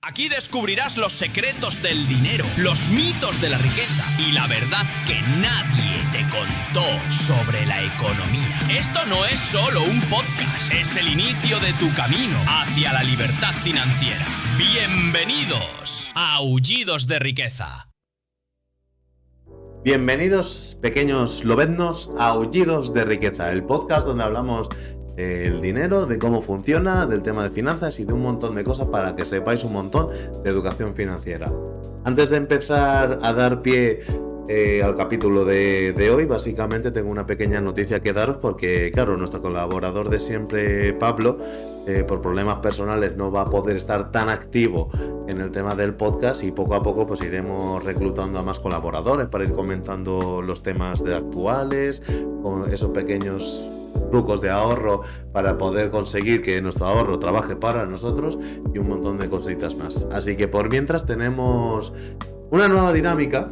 Aquí descubrirás los secretos del dinero, los mitos de la riqueza y la verdad que nadie te contó sobre la economía. Esto no es solo un podcast, es el inicio de tu camino hacia la libertad financiera. Bienvenidos a Aullidos de Riqueza. Bienvenidos, pequeños lobeznos, a Aullidos de Riqueza, el podcast donde hablamos del dinero, de cómo funciona, del tema de finanzas y de un montón de cosas para que sepáis un montón de educación financiera. Antes de empezar a dar pie al capítulo de hoy, básicamente tengo una pequeña noticia que daros porque, claro, nuestro colaborador de siempre, Pablo, por problemas personales no va a poder estar tan activo en el tema del podcast y poco a poco pues iremos reclutando a más colaboradores para ir comentando los temas actuales, con esos pequeños trucos de ahorro para poder conseguir que nuestro ahorro trabaje para nosotros y un montón de cositas más. Así que por mientras tenemos una nueva dinámica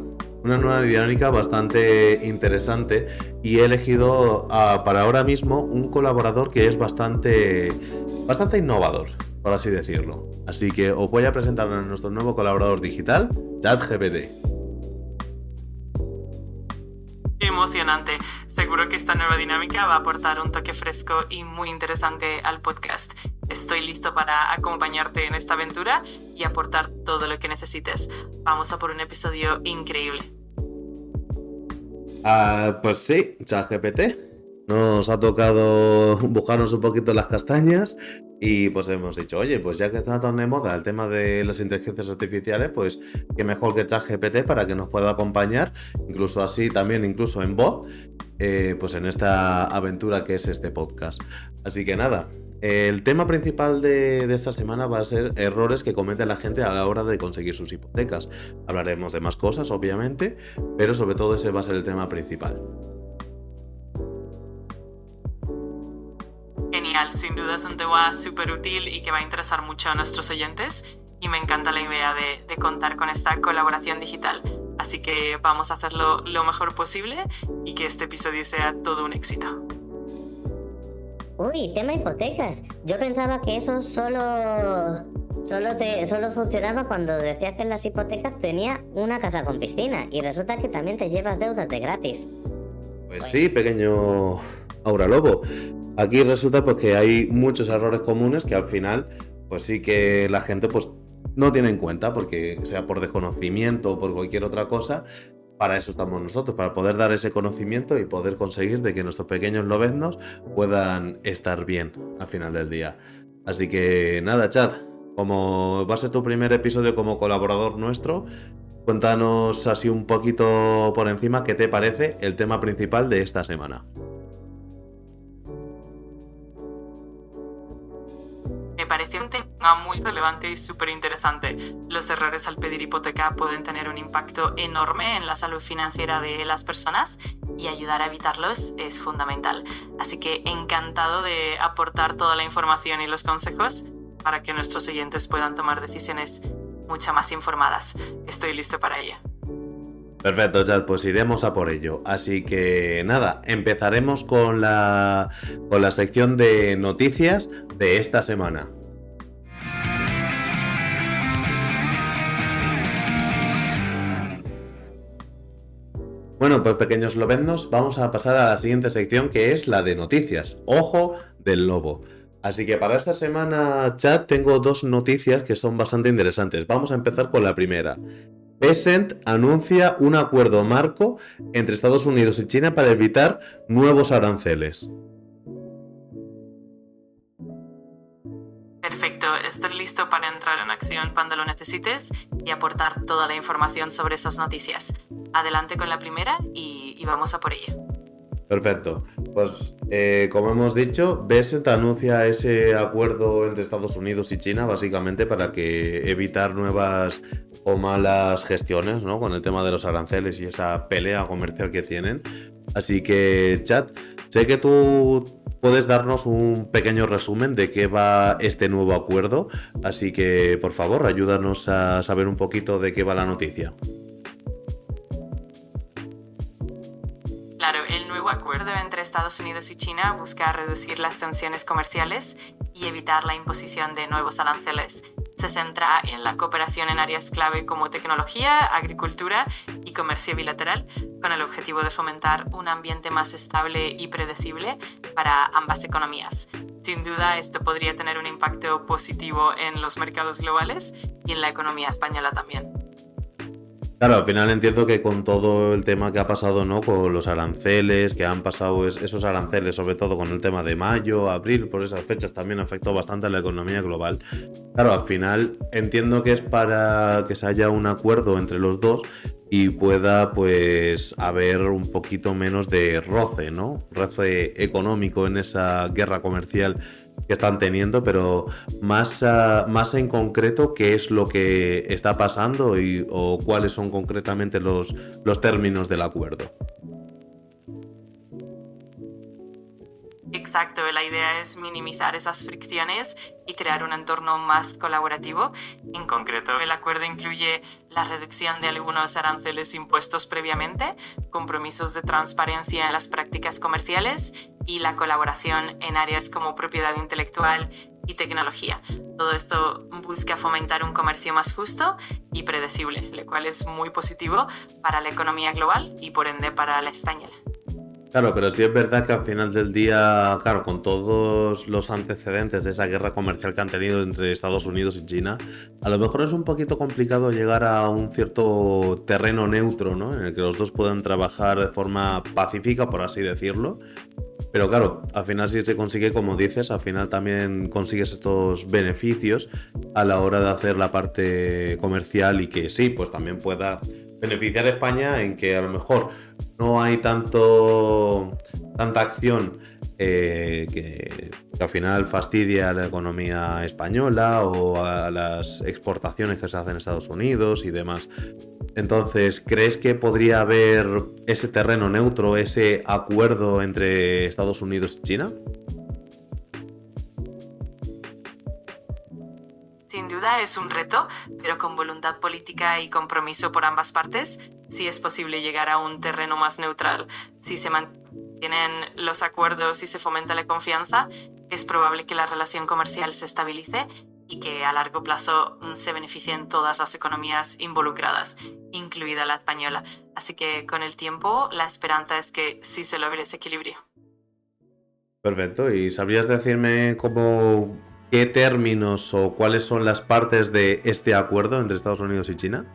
bastante interesante y he elegido para ahora mismo un colaborador que es bastante innovador, por así decirlo. Así que os voy a presentar a nuestro nuevo colaborador digital, ChatGPT. Emocionante. Seguro que esta nueva dinámica va a aportar un toque fresco y muy interesante al podcast. Estoy listo para acompañarte en esta aventura y aportar todo lo que necesites. Vamos a por un episodio increíble. Pues sí, ChatGPT. Nos ha tocado buscarnos un poquito las castañas y pues hemos dicho, oye, pues ya que está tan de moda el tema de las inteligencias artificiales, pues qué mejor que ChatGPT para que nos pueda acompañar, incluso así también, incluso en voz, pues en esta aventura que es este podcast. Así que nada, el tema principal de esta semana va a ser errores que comete la gente a la hora de conseguir sus hipotecas. Hablaremos de más cosas, obviamente, pero sobre todo ese va a ser el tema principal. Genial, sin duda es un tema súper útil y que va a interesar mucho a nuestros oyentes y me encanta la idea de contar con esta colaboración digital. Así que vamos a hacerlo lo mejor posible y que este episodio sea todo un éxito. Uy, tema hipotecas. Yo pensaba que eso solo funcionaba cuando decías que en las hipotecas tenía una casa con piscina y resulta que también te llevas deudas de gratis. Pues sí, pequeño Aura Lobo. Aquí resulta pues que hay muchos errores comunes que al final pues sí que la gente pues no tiene en cuenta porque sea por desconocimiento o por cualquier otra cosa. Para eso estamos nosotros, para poder dar ese conocimiento y poder conseguir de que nuestros pequeños lobeznos puedan estar bien al final del día. Así que nada, chat, como va a ser tu primer episodio como colaborador nuestro, cuéntanos así un poquito por encima qué te parece el tema principal de esta semana. Me parece un tema muy relevante y súper interesante. Los errores al pedir hipoteca pueden tener un impacto enorme en la salud financiera de las personas y ayudar a evitarlos es fundamental. Así que encantado de aportar toda la información y los consejos para que nuestros oyentes puedan tomar decisiones mucho más informadas. Estoy listo para ello. Perfecto, chat, pues iremos a por ello. Así que nada, empezaremos con la sección de noticias de esta semana. Bueno, pues pequeños lobeznos, vamos a pasar a la siguiente sección que es la de noticias. Ojo del lobo. Así que para esta semana, chat, tengo dos noticias que son bastante interesantes. Vamos a empezar con la primera. Tencent anuncia un acuerdo marco entre Estados Unidos y China para evitar nuevos aranceles. Perfecto, estoy listo para entrar en acción cuando lo necesites y aportar toda la información sobre esas noticias. Adelante con la primera y vamos a por ella. Perfecto, pues como hemos dicho, Tencent anuncia ese acuerdo entre Estados Unidos y China básicamente para que evitar nuevas o malas gestiones, ¿no? Con el tema de los aranceles y esa pelea comercial que tienen. Así que, chat, sé que tú puedes darnos un pequeño resumen de qué va este nuevo acuerdo, así que por favor ayúdanos a saber un poquito de qué va la noticia. Claro, el nuevo acuerdo entre Estados Unidos y China busca reducir las tensiones comerciales y evitar la imposición de nuevos aranceles. se centra en la cooperación en áreas clave como tecnología, agricultura y comercio bilateral, con el objetivo de fomentar un ambiente más estable y predecible para ambas economías. Sin duda, esto podría tener un impacto positivo en los mercados globales y en la economía española también. Claro, al final entiendo que con todo el tema que ha pasado, ¿no? Con los aranceles, que han pasado esos aranceles, sobre todo con el tema de mayo, abril, por esas fechas también afectó bastante a la economía global. Claro, al final entiendo que es para que se haya un acuerdo entre los dos y pueda pues haber un poquito menos de roce, ¿no? Roce económico en esa guerra comercial que están teniendo, pero más en concreto, ¿qué es lo que está pasando o cuáles son concretamente los términos del acuerdo? Exacto, la idea es minimizar esas fricciones y crear un entorno más colaborativo. En concreto, el acuerdo incluye la reducción de algunos aranceles impuestos previamente, compromisos de transparencia en las prácticas comerciales y la colaboración en áreas como propiedad intelectual y tecnología. Todo esto busca fomentar un comercio más justo y predecible, lo cual es muy positivo para la economía global y por ende para la española. Claro, pero sí es verdad que al final del día, claro, con todos los antecedentes de esa guerra comercial que han tenido entre Estados Unidos y China, a lo mejor es un poquito complicado llegar a un cierto terreno neutro, ¿no? En el que los dos puedan trabajar de forma pacífica, por así decirlo. Pero claro, al final si se consigue, como dices, al final también consigues estos beneficios a la hora de hacer la parte comercial y que sí, pues también pueda beneficiar a España en que a lo mejor no hay tanta acción que al final fastidia a la economía española o a las exportaciones que se hacen en Estados Unidos y demás. Entonces, ¿crees que podría haber ese terreno neutro, ese acuerdo entre Estados Unidos y China? Sin duda es un reto, pero con voluntad política y compromiso por ambas partes, sí es posible llegar a un terreno más neutral. Si se mantienen los acuerdos y se fomenta la confianza, es probable que la relación comercial se estabilice y que a largo plazo se beneficien todas las economías involucradas, incluida la española. Así que con el tiempo, la esperanza es que sí se logre ese equilibrio. Perfecto. ¿Y sabrías decirme qué términos o cuáles son las partes de este acuerdo entre Estados Unidos y China?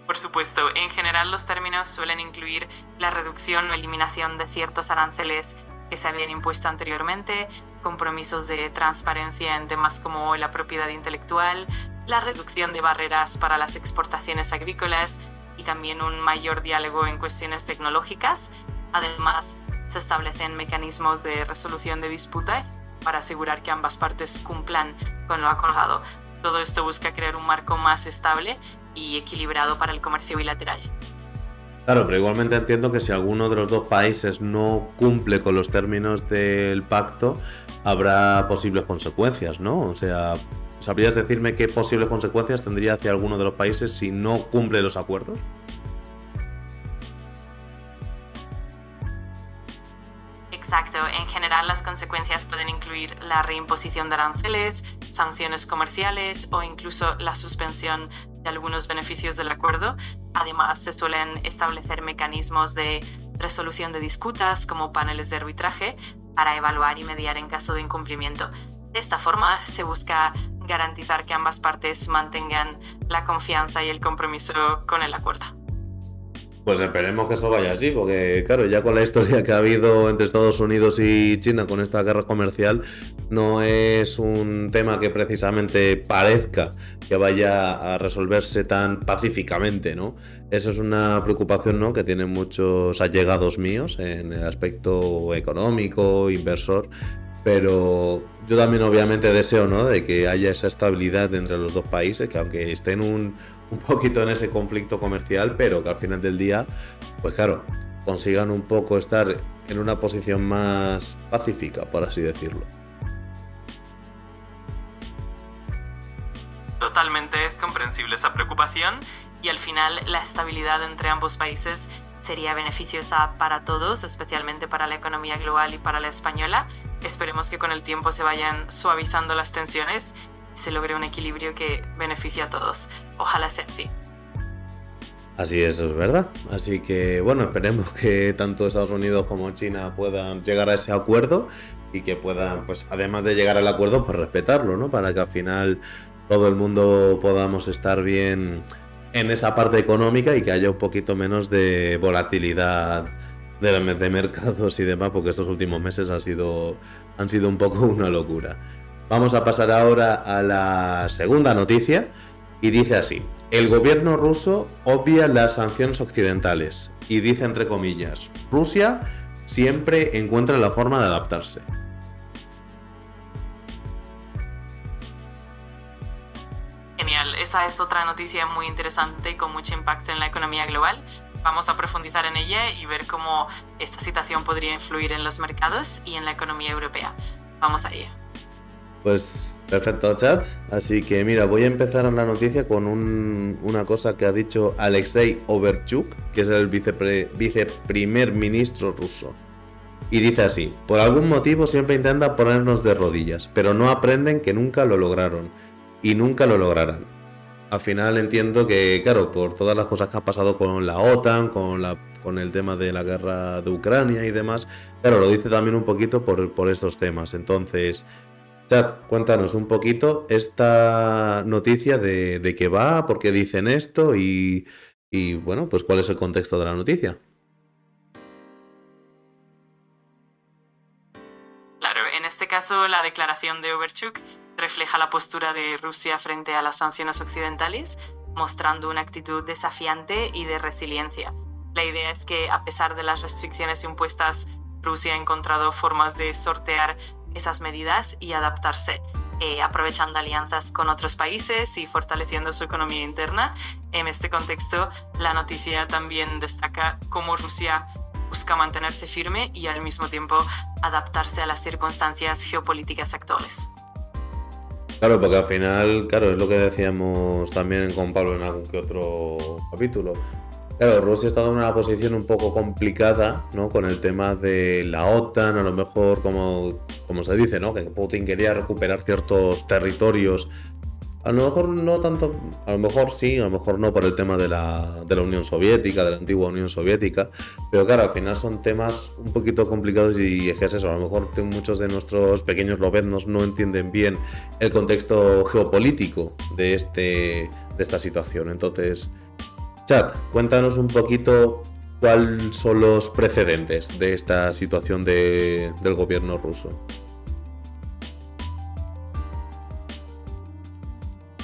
Por supuesto, en general los términos suelen incluir la reducción o eliminación de ciertos aranceles que se habían impuesto anteriormente, compromisos de transparencia en temas como la propiedad intelectual, la reducción de barreras para las exportaciones agrícolas y también un mayor diálogo en cuestiones tecnológicas. Además, se establecen mecanismos de resolución de disputas para asegurar que ambas partes cumplan con lo acordado. Todo esto busca crear un marco más estable y equilibrado para el comercio bilateral. Claro, pero igualmente entiendo que si alguno de los dos países no cumple con los términos del pacto, habrá posibles consecuencias, ¿no? O sea, ¿sabrías decirme qué posibles consecuencias tendría hacia alguno de los países si no cumple los acuerdos? Exacto, en general las consecuencias pueden incluir la reimposición de aranceles, sanciones comerciales o incluso la suspensión de algunos beneficios del acuerdo. Además, se suelen establecer mecanismos de resolución de disputas como paneles de arbitraje para evaluar y mediar en caso de incumplimiento. De esta forma, se busca garantizar que ambas partes mantengan la confianza y el compromiso con el acuerdo. Pues esperemos que eso vaya así, porque claro, ya con la historia que ha habido entre Estados Unidos y China con esta guerra comercial, no es un tema que precisamente parezca que vaya a resolverse tan pacíficamente, ¿no? Eso es una preocupación, ¿no?, que tienen muchos allegados míos en el aspecto económico, inversor, pero yo también obviamente deseo, ¿no?, de que haya esa estabilidad entre los dos países, que aunque estén un poquito en ese conflicto comercial, pero que al final del día, pues claro, consigan un poco estar en una posición más pacífica, por así decirlo. Totalmente es comprensible esa preocupación y al final la estabilidad entre ambos países sería beneficiosa para todos, especialmente para la economía global y para la española. Esperemos que con el tiempo se vayan suavizando las tensiones y se logre un equilibrio que beneficie a todos. Ojalá sea así. Así es verdad. Así que bueno, esperemos que tanto Estados Unidos como China puedan llegar a ese acuerdo y que puedan, pues además de llegar al acuerdo, pues respetarlo, ¿no? Para que al final todo el mundo podamos estar bien en esa parte económica y que haya un poquito menos de volatilidad de mercados y demás, porque estos últimos meses han sido un poco una locura. Vamos a pasar ahora a la segunda noticia y dice así: el gobierno ruso obvia las sanciones occidentales y dice entre comillas, Rusia siempre encuentra la forma de adaptarse. Genial, esa es otra noticia muy interesante y con mucho impacto en la economía global. Vamos a profundizar en ella y ver cómo esta situación podría influir en los mercados y en la economía europea. Vamos a ello. Pues perfecto, chat. Así que mira, voy a empezar en la noticia con una cosa que ha dicho Alexei Overchuk, que es el viceprimer ministro ruso. Y dice así: por algún motivo siempre intentan ponernos de rodillas, pero no aprenden que nunca lo lograron. Y nunca lo lograrán. Al final entiendo que, claro, por todas las cosas que han pasado con la OTAN, con el tema de la guerra de Ucrania y demás, claro, lo dice también un poquito por estos temas. Entonces, chat, cuéntanos un poquito esta noticia de qué va, por qué dicen esto y bueno, pues cuál es el contexto de la noticia. Claro, en este caso la declaración de Overchuk refleja la postura de Rusia frente a las sanciones occidentales, mostrando una actitud desafiante y de resiliencia. La idea es que, a pesar de las restricciones impuestas, Rusia ha encontrado formas de sortear esas medidas y adaptarse, aprovechando alianzas con otros países y fortaleciendo su economía interna. En este contexto, la noticia también destaca cómo Rusia busca mantenerse firme y al mismo tiempo adaptarse a las circunstancias geopolíticas actuales. Claro, porque al final, claro, es lo que decíamos también con Pablo en algún que otro capítulo. Claro, Rusia está en una posición un poco complicada, ¿no? Con el tema de la OTAN, a lo mejor, como se dice, ¿no? Que Putin quería recuperar ciertos territorios. A lo mejor no tanto, a lo mejor sí, a lo mejor no por el tema de la Unión Soviética, de la antigua Unión Soviética, pero claro, al final son temas un poquito complicados y es que es eso, a lo mejor muchos de nuestros pequeños lobeznos no entienden bien el contexto geopolítico de esta situación. Entonces, chat, cuéntanos un poquito cuáles son los precedentes de esta situación del gobierno ruso.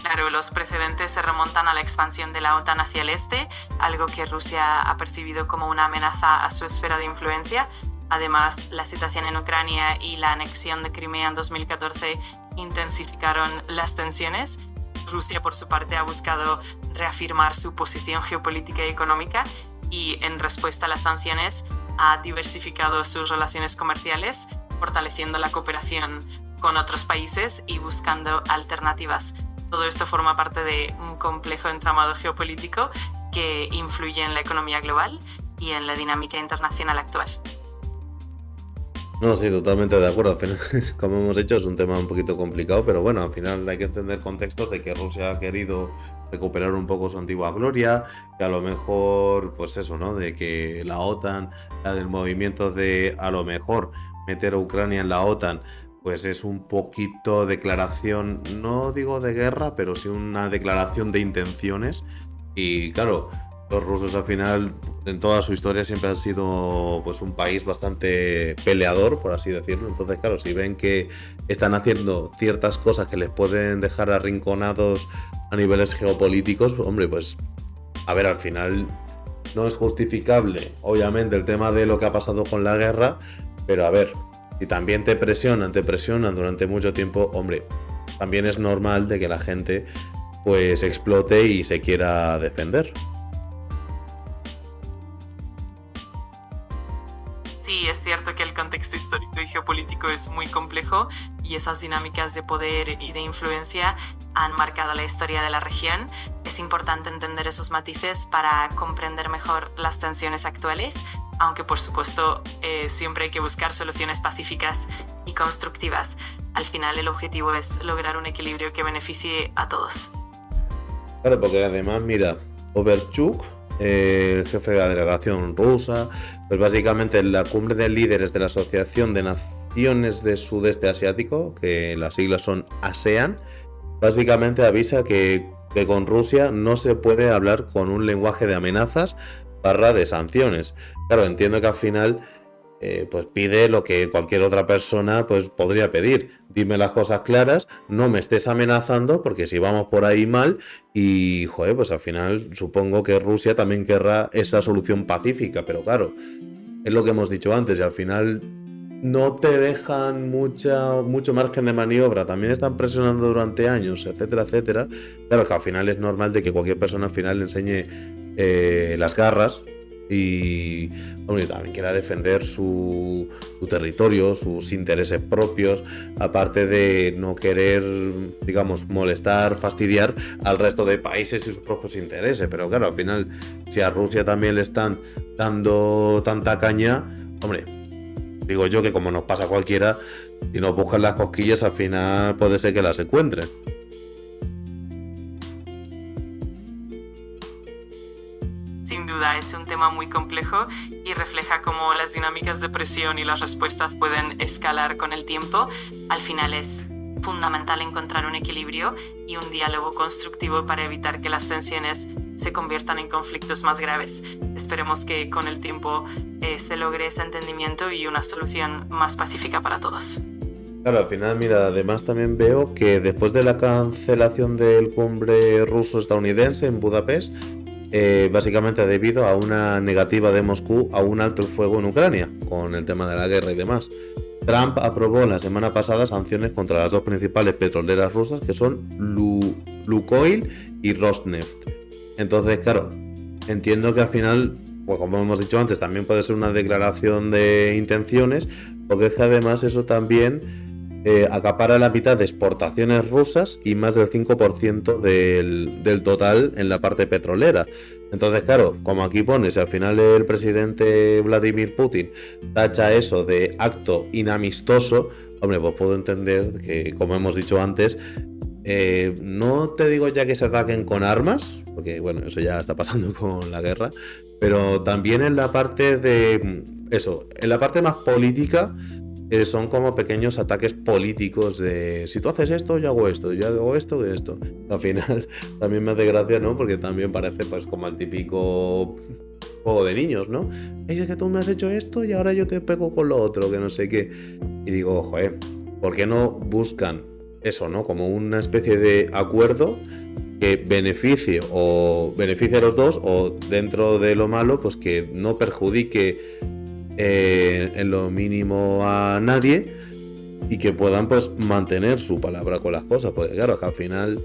Claro, los precedentes se remontan a la expansión de la OTAN hacia el este, algo que Rusia ha percibido como una amenaza a su esfera de influencia. Además, la situación en Ucrania y la anexión de Crimea en 2014 intensificaron las tensiones. Rusia, por su parte, ha buscado reafirmar su posición geopolítica y económica y, en respuesta a las sanciones, ha diversificado sus relaciones comerciales, fortaleciendo la cooperación con otros países y buscando alternativas. Todo esto forma parte de un complejo entramado geopolítico que influye en la economía global y en la dinámica internacional actual. No, sí, totalmente de acuerdo. Al final, como hemos hecho, es un tema un poquito complicado, pero bueno, al final hay que entender contextos de que Rusia ha querido recuperar un poco su antigua gloria, que a lo mejor, pues eso, ¿no? De que la OTAN, la del movimiento de a lo mejor meter a Ucrania en la OTAN, pues es un poquito declaración, no digo de guerra, pero sí una declaración de intenciones. Y claro, los rusos al final, en toda su historia, siempre han sido pues un país bastante peleador, por así decirlo. Entonces, claro, si ven que están haciendo ciertas cosas que les pueden dejar arrinconados a niveles geopolíticos, hombre, pues a ver, al final no es justificable, obviamente, el tema de lo que ha pasado con la guerra, pero a ver, si también te presionan durante mucho tiempo, hombre, también es normal de que la gente pues explote y se quiera defender. Sí, es cierto que el contexto histórico y geopolítico es muy complejo y esas dinámicas de poder y de influencia han marcado la historia de la región. Es importante entender esos matices para comprender mejor las tensiones actuales, aunque por supuesto siempre hay que buscar soluciones pacíficas y constructivas. Al final el objetivo es lograr un equilibrio que beneficie a todos. Claro, porque además, mira, Overchuk, el jefe de la delegación rusa, pues básicamente en la cumbre de líderes de la Asociación de Naciones del Sudeste Asiático, que las siglas son ASEAN, básicamente avisa que con Rusia no se puede hablar con un lenguaje de amenazas / de sanciones. Claro, entiendo que al final pues pide lo que cualquier otra persona pues podría pedir. Dime las cosas claras, no me estés amenazando, porque si vamos por ahí mal, y joder, pues al final supongo que Rusia también querrá esa solución pacífica, pero claro, es lo que hemos dicho antes, y al final no te dejan mucho margen de maniobra, también están presionando durante años, etcétera, etcétera. Claro que al final es normal de que cualquier persona al final le enseñe las garras y bueno, también quiera defender su territorio, sus intereses propios, aparte de no querer, digamos, molestar, fastidiar al resto de países y sus propios intereses. Pero claro, al final, si a Rusia también le están dando tanta caña, hombre, digo yo que como nos pasa a cualquiera, si nos buscan las cosquillas, al final puede ser que las encuentren. Sin duda es un tema muy complejo y refleja cómo las dinámicas de presión y las respuestas pueden escalar con el tiempo. Al final es fundamental encontrar un equilibrio y un diálogo constructivo para evitar que las tensiones se conviertan en conflictos más graves. Esperemos que con el tiempo se logre ese entendimiento y una solución más pacífica para todos. Claro, al final, mira, además también veo que después de la cancelación del cumbre ruso-estadounidense en Budapest, básicamente debido a una negativa de Moscú a un alto el fuego en Ucrania, con el tema de la guerra y demás. Trump aprobó la semana pasada sanciones contra las dos principales petroleras rusas, que son Lukoil y Rosneft. Entonces, claro, entiendo que al final, pues como hemos dicho antes, también puede ser una declaración de intenciones, porque es que además eso también acapara la mitad de exportaciones rusas y más del 5% del total en la parte petrolera. Entonces, claro, como aquí pone, si al final el presidente Vladimir Putin tacha eso de acto inamistoso, hombre, pues puedo entender que, como hemos dicho antes, no te digo ya que se ataquen con armas, porque bueno, eso ya está pasando con la guerra, pero también en la parte de eso, en la parte más política, son como pequeños ataques políticos de si tú haces esto, yo hago esto, yo hago esto y esto. Al final también me hace gracia, ¿no? Porque también parece pues como el típico juego de niños, ¿no? Es que tú me has hecho esto y ahora yo te pego con lo otro, que no sé qué. Y digo, joder, ¿por qué no buscan eso, ¿no? Como una especie de acuerdo que beneficie a los dos, o dentro de lo malo, pues que no perjudique en lo mínimo a nadie, y que puedan pues mantener su palabra con las cosas, porque claro, que al final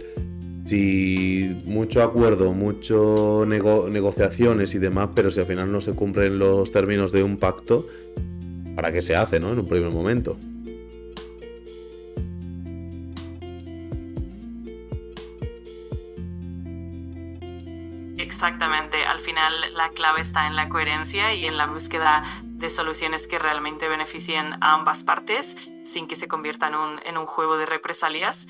si mucho acuerdo, mucho negociaciones y demás, pero si al final no se cumplen los términos de un pacto, ¿para qué se hace, no? En un primer momento. Exactamente, al final la clave está en la coherencia y en la búsqueda de soluciones que realmente beneficien a ambas partes sin que se convierta en un juego de represalias.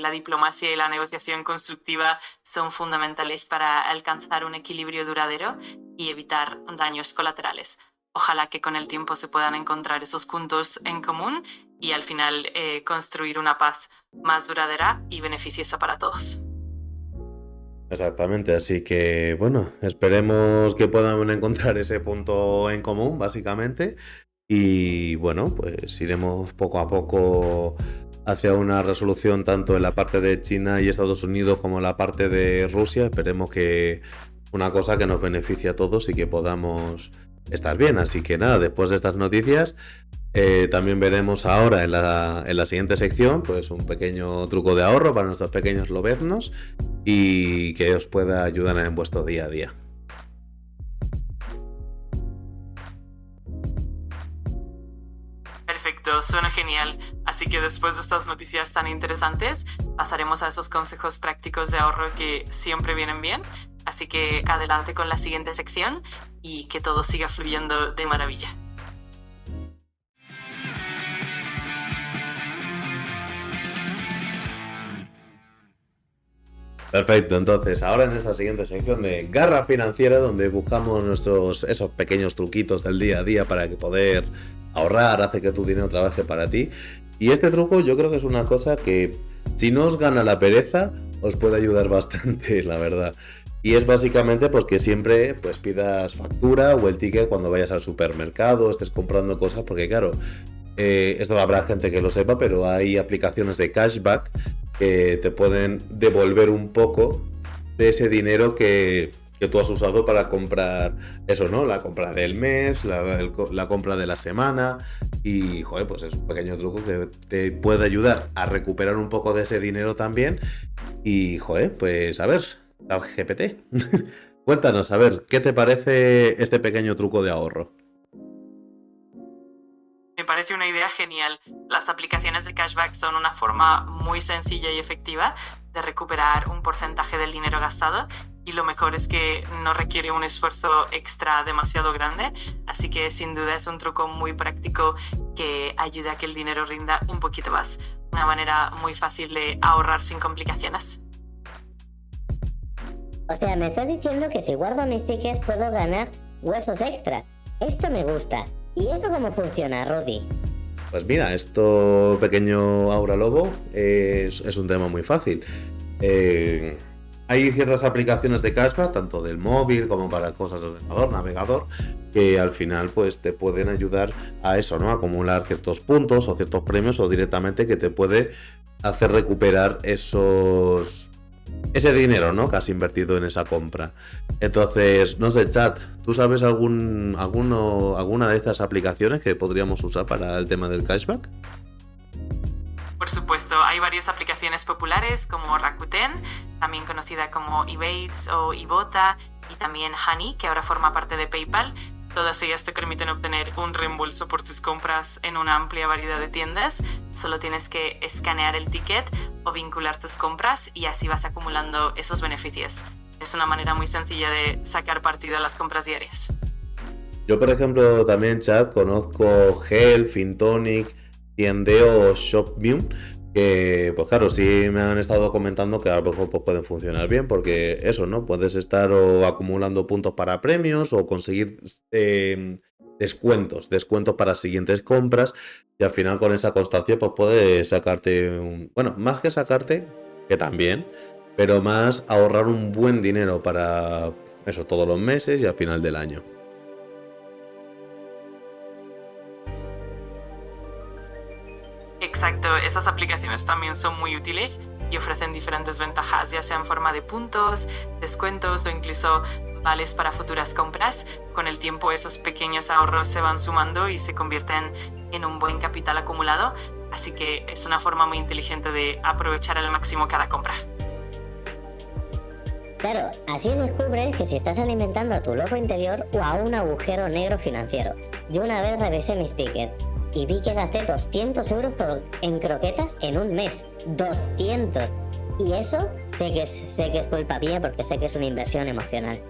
La diplomacia y la negociación constructiva son fundamentales para alcanzar un equilibrio duradero y evitar daños colaterales. Ojalá que con el tiempo se puedan encontrar esos puntos en común y al final construir una paz más duradera y beneficiosa para todos. Exactamente, así que bueno, esperemos que puedan encontrar ese punto en común, básicamente, y bueno, pues iremos poco a poco hacia una resolución tanto en la parte de China y Estados Unidos como en la parte de Rusia. Esperemos que una cosa que nos beneficie a todos y que podamos estar bien. Así que nada, después de estas noticias, también veremos ahora en la siguiente sección pues un pequeño truco de ahorro para nuestros pequeños lobeznos y que os pueda ayudar en vuestro día a día. Pero suena genial, así que después de estas noticias tan interesantes, pasaremos a esos consejos prácticos de ahorro que siempre vienen bien. Así que adelante con la siguiente sección y que todo siga fluyendo de maravilla. Perfecto, entonces ahora en esta siguiente sección de Garra Financiera, donde buscamos esos pequeños truquitos del día a día para que poder ahorrar, hace que tu dinero trabaje para ti. Y este truco yo creo que es una cosa que, si no os gana la pereza, os puede ayudar bastante, la verdad. Y es básicamente porque siempre pues pidas factura o el ticket cuando vayas al supermercado, estés comprando cosas, porque claro, esto habrá gente que lo sepa, pero hay aplicaciones de cashback que te pueden devolver un poco de ese dinero que tú has usado para comprar eso, ¿no? La compra del mes, la compra de la semana. Y, joder, pues es un pequeño truco que te puede ayudar a recuperar un poco de ese dinero también. Y, joder, pues a ver, GPT, cuéntanos, a ver, ¿qué te parece este pequeño truco de ahorro? Me parece una idea genial. Las aplicaciones de cashback son una forma muy sencilla y efectiva de recuperar un porcentaje del dinero gastado, y lo mejor es que no requiere un esfuerzo extra demasiado grande, así que sin duda es un truco muy práctico que ayuda a que el dinero rinda un poquito más. Una manera muy fácil de ahorrar sin complicaciones. O sea, me estás diciendo que si guardo mis tickets puedo ganar huesos extra. Esto me gusta. ¿Y esto cómo funciona, Rodi? Pues mira, esto, pequeño Aura Lobo, es un tema muy fácil. Hay ciertas aplicaciones de cashback, tanto del móvil como para cosas de ordenador, navegador, que al final pues te pueden ayudar a eso, ¿no? A acumular ciertos puntos o ciertos premios, o directamente que te puede hacer recuperar ese dinero, ¿no? Que has invertido en esa compra. Entonces, no sé, chat, ¿tú sabes alguna de estas aplicaciones que podríamos usar para el tema del cashback? Por supuesto, hay varias aplicaciones populares como Rakuten, también conocida como Ebates o Ibotta, y también Honey, que ahora forma parte de PayPal. Todas ellas te permiten obtener un reembolso por tus compras en una amplia variedad de tiendas. Solo tienes que escanear el ticket o vincular tus compras y así vas acumulando esos beneficios. Es una manera muy sencilla de sacar partido a las compras diarias. Yo, por ejemplo, también, chat, conozco Health, Fintonic, Tiendeo o Shopview, que pues claro, sí me han estado comentando que a lo mejor pues, pueden funcionar bien, porque eso, ¿no? Puedes estar o acumulando puntos para premios o conseguir descuentos para siguientes compras, y al final con esa constancia pues puedes sacarte bueno, más que sacarte, que también, pero más ahorrar un buen dinero para eso todos los meses y al final del año. Exacto, esas aplicaciones también son muy útiles y ofrecen diferentes ventajas, ya sea en forma de puntos, descuentos o incluso vales para futuras compras. Con el tiempo esos pequeños ahorros se van sumando y se convierten en un buen capital acumulado, así que es una forma muy inteligente de aprovechar al máximo cada compra. Claro, así descubres que si estás alimentando a tu lobo interior o a un agujero negro financiero. Yo una vez revisé mis tickets y vi que gasté 200 euros en croquetas en un mes. 200. Y eso sé que es culpa mía, porque sé que es una inversión emocional.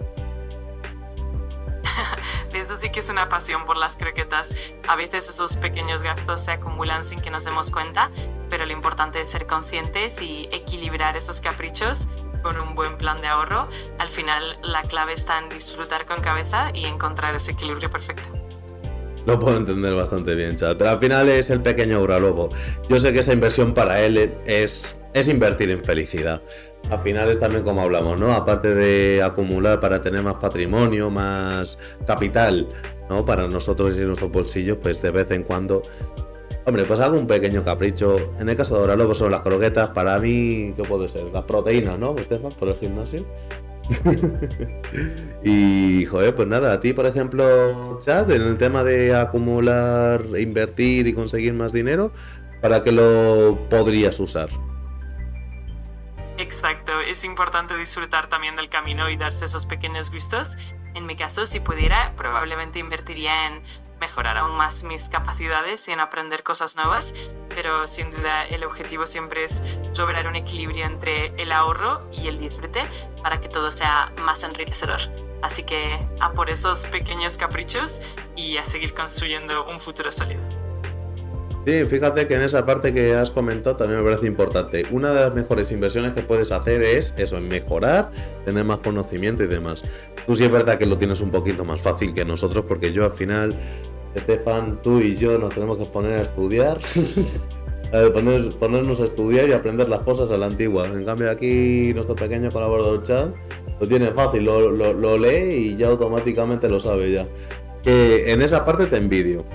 Eso sí que es una pasión por las croquetas. A veces esos pequeños gastos se acumulan sin que nos demos cuenta, pero lo importante es ser conscientes y equilibrar esos caprichos con un buen plan de ahorro. Al final la clave está en disfrutar con cabeza y encontrar ese equilibrio perfecto. Lo puedo entender bastante bien, chat. Pero al final es el pequeño Aura Lobo. Yo sé que esa inversión para él es invertir en felicidad. Al final es también como hablamos, ¿no? Aparte de acumular para tener más patrimonio, más capital, ¿no? Para nosotros y nuestros bolsillos, pues de vez en cuando, hombre, pues hago un pequeño capricho. En el caso de Aura Lobo son las croquetas. Para mí, ¿qué puede ser? Las proteínas, ¿no, Estefan? Por el gimnasio. Y, joder, pues nada, a ti, por ejemplo, chat, en el tema de acumular, invertir y conseguir más dinero, ¿para qué lo podrías usar? Exacto, es importante disfrutar también del camino y darse esos pequeños gustos. En mi caso, si pudiera, probablemente invertiría en mejorar aún más mis capacidades y en aprender cosas nuevas, pero sin duda el objetivo siempre es lograr un equilibrio entre el ahorro y el disfrute para que todo sea más enriquecedor. Así que a por esos pequeños caprichos y a seguir construyendo un futuro sólido. Sí, fíjate que en esa parte que has comentado también me parece importante. Una de las mejores inversiones que puedes hacer es eso, en mejorar, tener más conocimiento y demás. Tú sí es verdad que lo tienes un poquito más fácil que nosotros, porque yo al final, Estefan, tú y yo nos tenemos que poner a estudiar, ponernos a estudiar y aprender las cosas a la antigua. En cambio aquí nuestro pequeño colaborador Chad lo tiene fácil, lo lee y ya automáticamente lo sabe ya. Que en esa parte te envidio.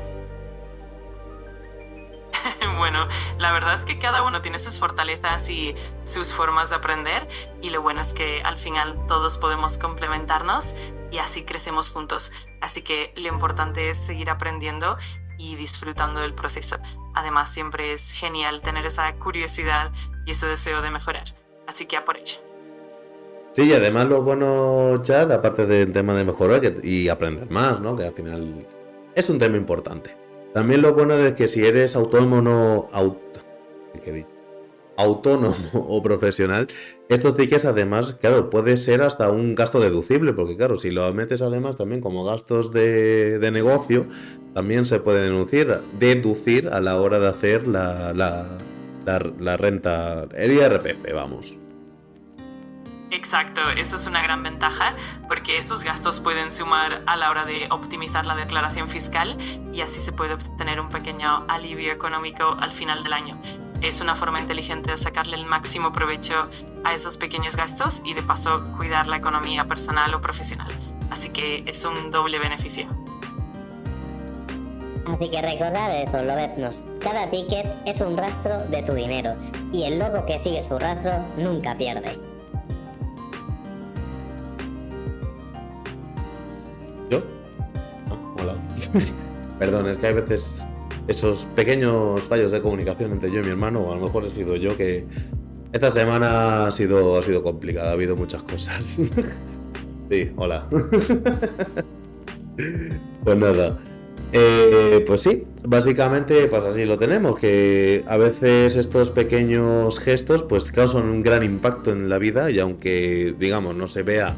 Bueno, la verdad es que cada uno tiene sus fortalezas y sus formas de aprender, y lo bueno es que al final todos podemos complementarnos y así crecemos juntos. Así que lo importante es seguir aprendiendo y disfrutando del proceso. Además, siempre es genial tener esa curiosidad y ese deseo de mejorar. Así que a por ello. Sí, y además lo bueno, Chad, aparte del tema de mejorar y aprender más, ¿no? Que al final es un tema importante. También lo bueno es que si eres autónomo o profesional, estos tickets además, claro, puede ser hasta un gasto deducible, porque claro, si lo metes además también como gastos de negocio, también se puede deducir a la hora de hacer la renta, el IRPF, vamos. Exacto, eso es una gran ventaja porque esos gastos pueden sumar a la hora de optimizar la declaración fiscal y así se puede obtener un pequeño alivio económico al final del año. Es una forma inteligente de sacarle el máximo provecho a esos pequeños gastos y de paso cuidar la economía personal o profesional. Así que es un doble beneficio. Así que recordad esto, lobeznos. Cada ticket es un rastro de tu dinero y el lobo que sigue su rastro nunca pierde. ¿Yo? Oh, hola. Perdón, es que hay veces esos pequeños fallos de comunicación entre yo y mi hermano, o a lo mejor he sido yo, que esta semana ha sido complicada, ha habido muchas cosas. Sí, hola. Pues nada. Pues sí, básicamente pues así lo tenemos, que a veces estos pequeños gestos pues causan un gran impacto en la vida y aunque digamos no se vea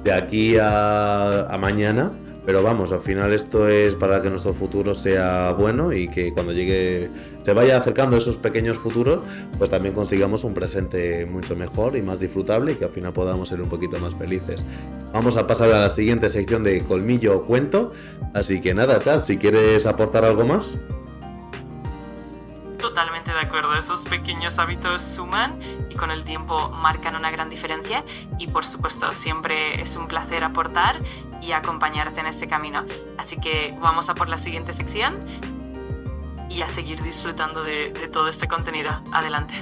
de aquí a mañana, pero vamos, al final esto es para que nuestro futuro sea bueno y que cuando se vaya acercando esos pequeños futuros, pues también consigamos un presente mucho mejor y más disfrutable y que al final podamos ser un poquito más felices. Vamos a pasar a la siguiente sección de Colmillo o Cuento, así que nada, Chad, si quieres aportar algo más. Totalmente de acuerdo, esos pequeños hábitos suman y con el tiempo marcan una gran diferencia y por supuesto siempre es un placer aportar y acompañarte en este camino. Así que vamos a por la siguiente sección y a seguir disfrutando de todo este contenido. Adelante.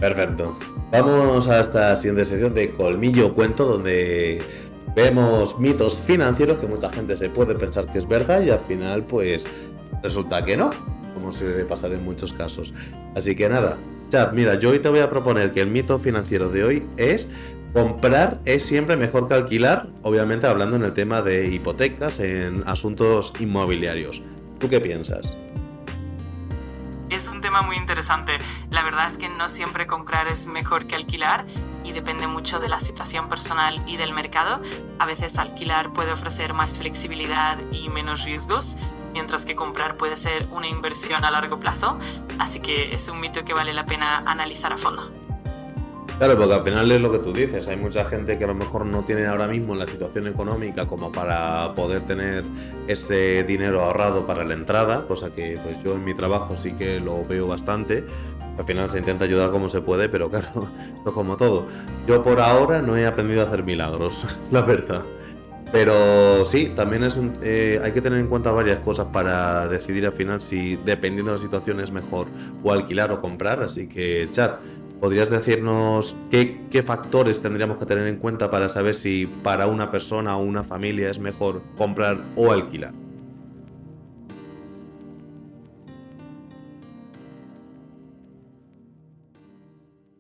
Perfecto. Vamos a esta siguiente sección de Colmillo o Cuento, donde vemos mitos financieros que mucha gente se puede pensar que es verdad y al final pues resulta que no, como suele pasar en muchos casos. Así que nada, Chad, mira, yo hoy te voy a proponer que el mito financiero de hoy es: comprar es siempre mejor que alquilar, obviamente hablando en el tema de hipotecas, en asuntos inmobiliarios. ¿Tú qué piensas? Es un tema muy interesante. La verdad es que no siempre comprar es mejor que alquilar y depende mucho de la situación personal y del mercado. A veces alquilar puede ofrecer más flexibilidad y menos riesgos, mientras que comprar puede ser una inversión a largo plazo. Así que es un mito que vale la pena analizar a fondo. Claro, porque al final es lo que tú dices, hay mucha gente que a lo mejor no tiene ahora mismo la situación económica como para poder tener ese dinero ahorrado para la entrada, cosa que pues yo en mi trabajo sí que lo veo bastante. Al final se intenta ayudar como se puede, pero claro, esto es como todo. Yo por ahora no he aprendido a hacer milagros, la verdad. Pero sí, también hay que tener en cuenta varias cosas para decidir al final si, dependiendo de la situación, es mejor o alquilar o comprar. Así que, Chat, ¿podrías decirnos qué factores tendríamos que tener en cuenta para saber si para una persona o una familia es mejor comprar o alquilar?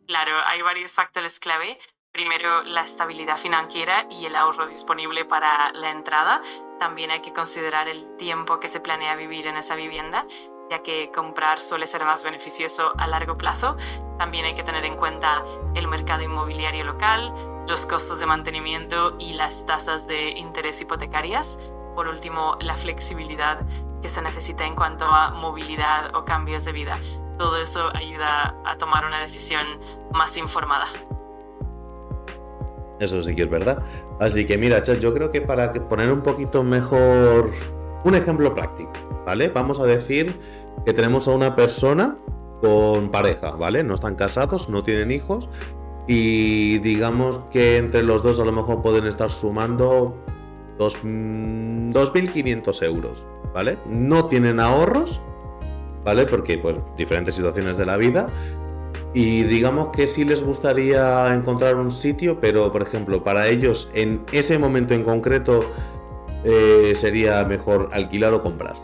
Claro, hay varios factores clave. Primero, la estabilidad financiera y el ahorro disponible para la entrada. También hay que considerar el tiempo que se planea vivir en esa vivienda, ya que comprar suele ser más beneficioso a largo plazo. También hay que tener en cuenta el mercado inmobiliario local, los costos de mantenimiento y las tasas de interés hipotecarias. Por último, la flexibilidad que se necesita en cuanto a movilidad o cambios de vida. Todo eso ayuda a tomar una decisión más informada. Eso sí que es verdad. Así que mira, Chat, yo creo que para poner un poquito mejor un ejemplo práctico, ¿vale? Vamos a decir que tenemos a una persona con pareja, ¿vale? No están casados, no tienen hijos y digamos que entre los dos a lo mejor pueden estar sumando 2.500 euros, ¿vale? No tienen ahorros, ¿vale? Porque pues diferentes situaciones de la vida. Y digamos que sí les gustaría encontrar un sitio, pero por ejemplo para ellos en ese momento en concreto sería mejor alquilar o comprar.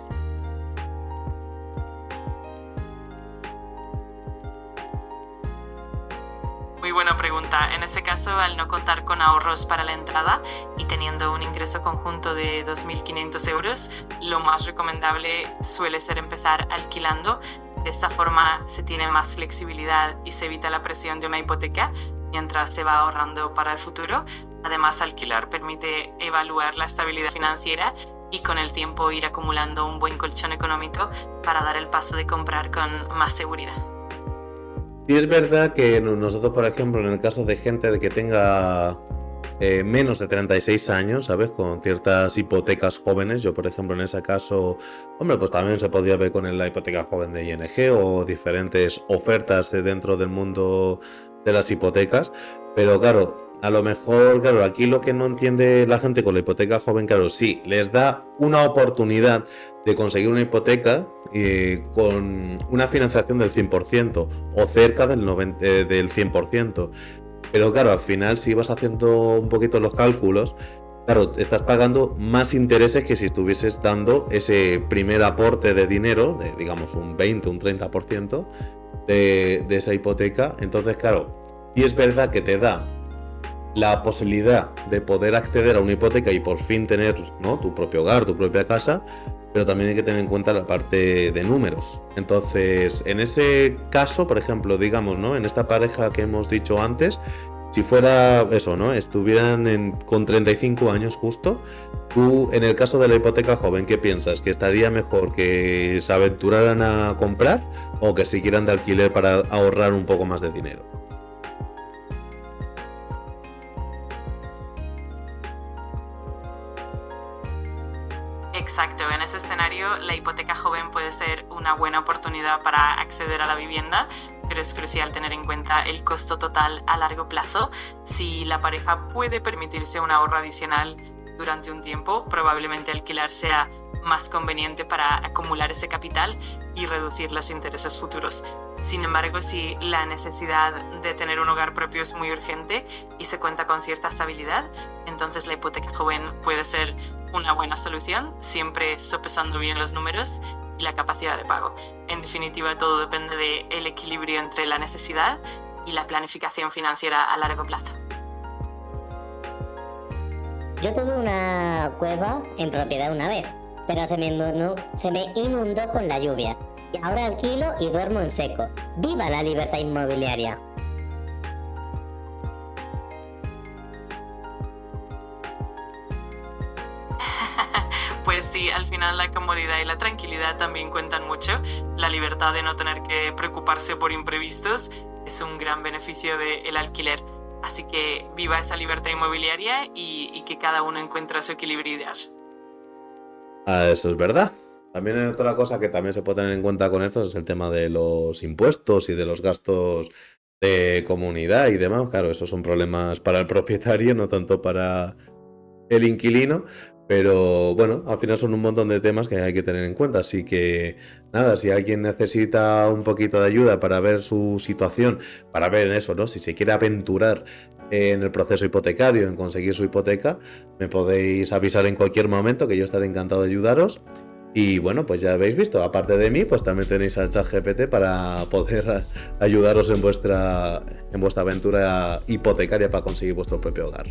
Muy buena pregunta. En ese caso, al no contar con ahorros para la entrada y teniendo un ingreso conjunto de 2.500 euros, lo más recomendable suele ser empezar alquilando. De esta forma se tiene más flexibilidad y se evita la presión de una hipoteca mientras se va ahorrando para el futuro. Además, alquilar permite evaluar la estabilidad financiera y con el tiempo ir acumulando un buen colchón económico para dar el paso de comprar con más seguridad. Y es verdad que nosotros, por ejemplo, en el caso de gente de que tenga menos de 36 años, ¿sabes? Con ciertas hipotecas jóvenes. Yo, por ejemplo, en ese caso, hombre, pues también se podía ver con la hipoteca joven de ING o diferentes ofertas dentro del mundo de las hipotecas. Pero claro, a lo mejor, claro, aquí lo que no entiende la gente con la hipoteca joven, claro, sí, les da una oportunidad de conseguir una hipoteca con una financiación del 100% o cerca del 100%. Pero claro, al final si vas haciendo un poquito los cálculos, claro, estás pagando más intereses que si estuvieses dando ese primer aporte de dinero, de digamos un 20, un 30% de esa hipoteca. Entonces, claro, y es verdad que te da la posibilidad de poder acceder a una hipoteca y por fin tener, ¿no?, tu propio hogar, tu propia casa, pero también hay que tener en cuenta la parte de números. Entonces, en ese caso, por ejemplo, digamos, ¿no?, en esta pareja que hemos dicho antes, si fuera eso, ¿no?, estuvieran con 35 años justo, tú, en el caso de la hipoteca joven, ¿qué piensas? ¿Que estaría mejor que se aventuraran a comprar o que siguieran de alquiler para ahorrar un poco más de dinero? Exacto, en ese escenario la hipoteca joven puede ser una buena oportunidad para acceder a la vivienda, pero es crucial tener en cuenta el costo total a largo plazo. Si la pareja puede permitirse un ahorro adicional durante un tiempo, probablemente alquilar sea más conveniente para acumular ese capital y reducir los intereses futuros. Sin embargo, si la necesidad de tener un hogar propio es muy urgente y se cuenta con cierta estabilidad, entonces la hipoteca joven puede ser una buena solución, siempre sopesando bien los números y la capacidad de pago. En definitiva, todo depende del equilibrio entre la necesidad y la planificación financiera a largo plazo. Yo tuve una cueva en propiedad una vez, pero se me inundó con la lluvia. Y ahora alquilo y duermo en seco. ¡Viva la libertad inmobiliaria! Pues sí, al final la comodidad y la tranquilidad también cuentan mucho. La libertad de no tener que preocuparse por imprevistos es un gran beneficio del alquiler. Así que viva esa libertad inmobiliaria y que cada uno encuentre su equilibrio ideal. Eso es verdad. También hay otra cosa que también se puede tener en cuenta con esto, es el tema de los impuestos y de los gastos de comunidad y demás. Claro, esos son problemas para el propietario, no tanto para el inquilino. Pero bueno, al final son un montón de temas que hay que tener en cuenta. Así que nada, si alguien necesita un poquito de ayuda para ver su situación, para ver en eso, ¿no?, si se quiere aventurar en el proceso hipotecario, en conseguir su hipoteca, me podéis avisar en cualquier momento, que yo estaré encantado de ayudaros. Y bueno, pues ya habéis visto, aparte de mí, pues también tenéis al ChatGPT para poder ayudaros en vuestra aventura hipotecaria para conseguir vuestro propio hogar.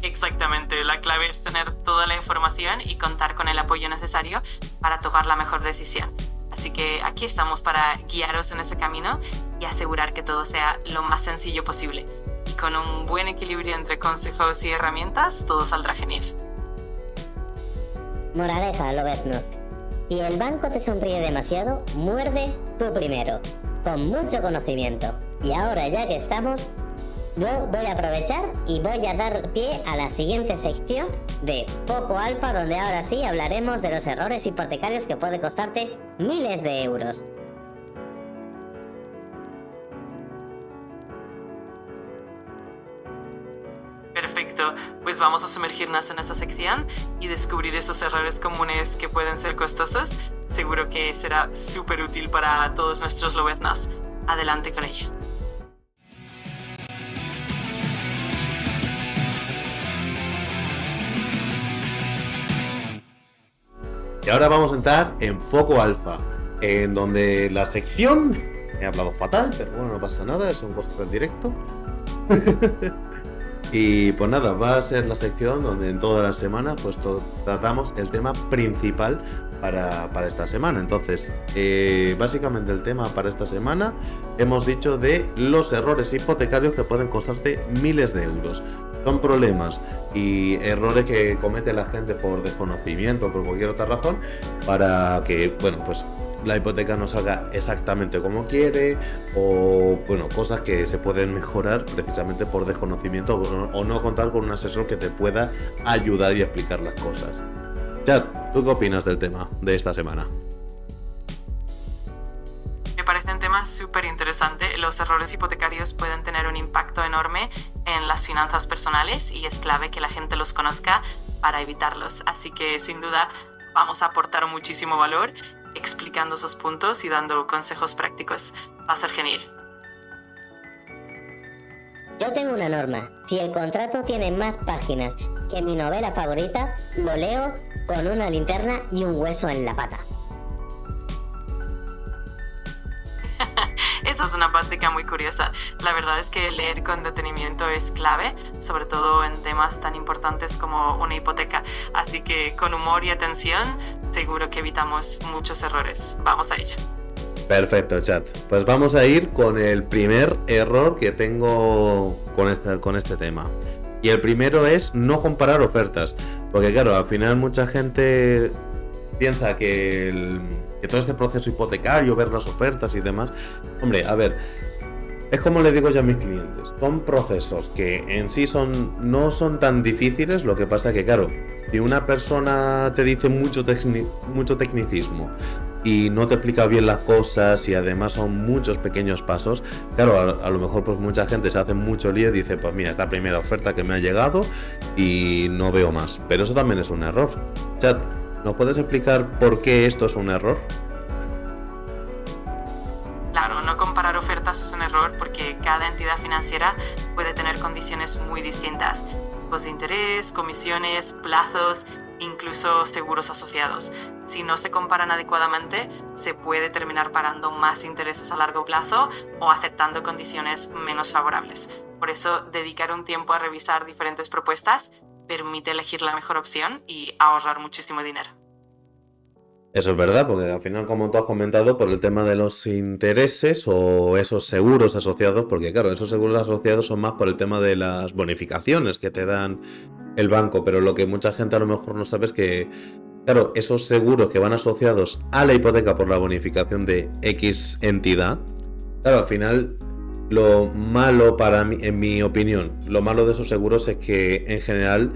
Exactamente, la clave es tener toda la información y contar con el apoyo necesario para tomar la mejor decisión. Así que aquí estamos para guiaros en ese camino y asegurar que todo sea lo más sencillo posible. Y con un buen equilibrio entre consejos y herramientas, todo saldrá genial. Moraleja, lobeznos. Si el banco te sonríe demasiado, muerde tú primero, con mucho conocimiento. Y ahora ya que estamos, yo voy a aprovechar y voy a dar pie a la siguiente sección de Foco Alfa, donde ahora sí hablaremos de los errores hipotecarios que puede costarte miles de euros. Perfecto, pues vamos a sumergirnos en esa sección y descubrir esos errores comunes que pueden ser costosos. Seguro que será súper útil para todos nuestros lobeznos. Adelante con ello. Y ahora vamos a entrar en Foco Alfa, en donde la sección... He hablado fatal, pero bueno, no pasa nada, son cosas del directo. Y pues nada, va a ser la sección donde en toda la semana pues tratamos el tema principal para esta semana. Entonces, básicamente el tema para esta semana hemos dicho de los errores hipotecarios que pueden costarte miles de euros. Son problemas y errores que comete la gente por desconocimiento o por cualquier otra razón para que, bueno, pues la hipoteca no salga exactamente como quiere, o bueno, cosas que se pueden mejorar precisamente por desconocimiento o no contar con un asesor que te pueda ayudar y explicar las cosas. Chat, ¿tú qué opinas del tema de esta semana? Me parece un tema súper interesante. Los errores hipotecarios pueden tener un impacto enorme en las finanzas personales y es clave que la gente los conozca para evitarlos. Así que sin duda vamos a aportar muchísimo valor explicando esos puntos y dando consejos prácticos. Va a ser genial. Yo tengo una norma. Si el contrato tiene más páginas que mi novela favorita, lo leo con una linterna y un hueso en la pata. Esa es una práctica muy curiosa. La verdad es que leer con detenimiento es clave, sobre todo en temas tan importantes como una hipoteca. Así que con humor y atención, seguro que evitamos muchos errores. Vamos a ello. Perfecto, chat. Pues vamos a ir con el primer error que tengo con este tema. Y el primero es no comparar ofertas. Porque claro, al final mucha gente piensa que todo este proceso hipotecario, ver las ofertas y demás, hombre, a ver, es como le digo yo a mis clientes, son procesos que en sí no son tan difíciles. Lo que pasa que claro, si una persona te dice mucho tecnicismo y no te explica bien las cosas y además son muchos pequeños pasos, claro, a lo mejor pues mucha gente se hace mucho lío y dice, pues mira, esta primera oferta que me ha llegado y no veo más. Pero eso también es un error. Chat, ¿nos puedes explicar por qué esto es un error? Claro, no comparar ofertas es un error porque cada entidad financiera puede tener condiciones muy distintas. Tipos de interés, comisiones, plazos, incluso seguros asociados. Si no se comparan adecuadamente, se puede terminar pagando más intereses a largo plazo o aceptando condiciones menos favorables. Por eso, dedicar un tiempo a revisar diferentes propuestas permite elegir la mejor opción y ahorrar muchísimo dinero. Eso es verdad, porque al final, como tú has comentado, por el tema de los intereses o esos seguros asociados, porque claro, esos seguros asociados son más por el tema de las bonificaciones que te dan el banco, pero lo que mucha gente a lo mejor no sabe es que, claro, esos seguros que van asociados a la hipoteca por la bonificación de X entidad, claro, al final, lo malo para mí, en mi opinión, lo malo de esos seguros es que en general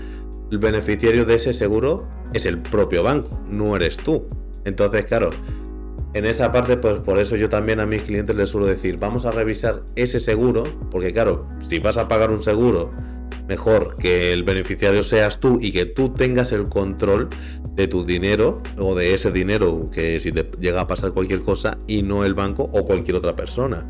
el beneficiario de ese seguro es el propio banco, no eres tú. Entonces, claro, en esa parte, pues por eso yo también a mis clientes les suelo decir, vamos a revisar ese seguro, porque claro, si vas a pagar un seguro, mejor que el beneficiario seas tú y que tú tengas el control de tu dinero o de ese dinero que si te llega a pasar cualquier cosa y no el banco o cualquier otra persona.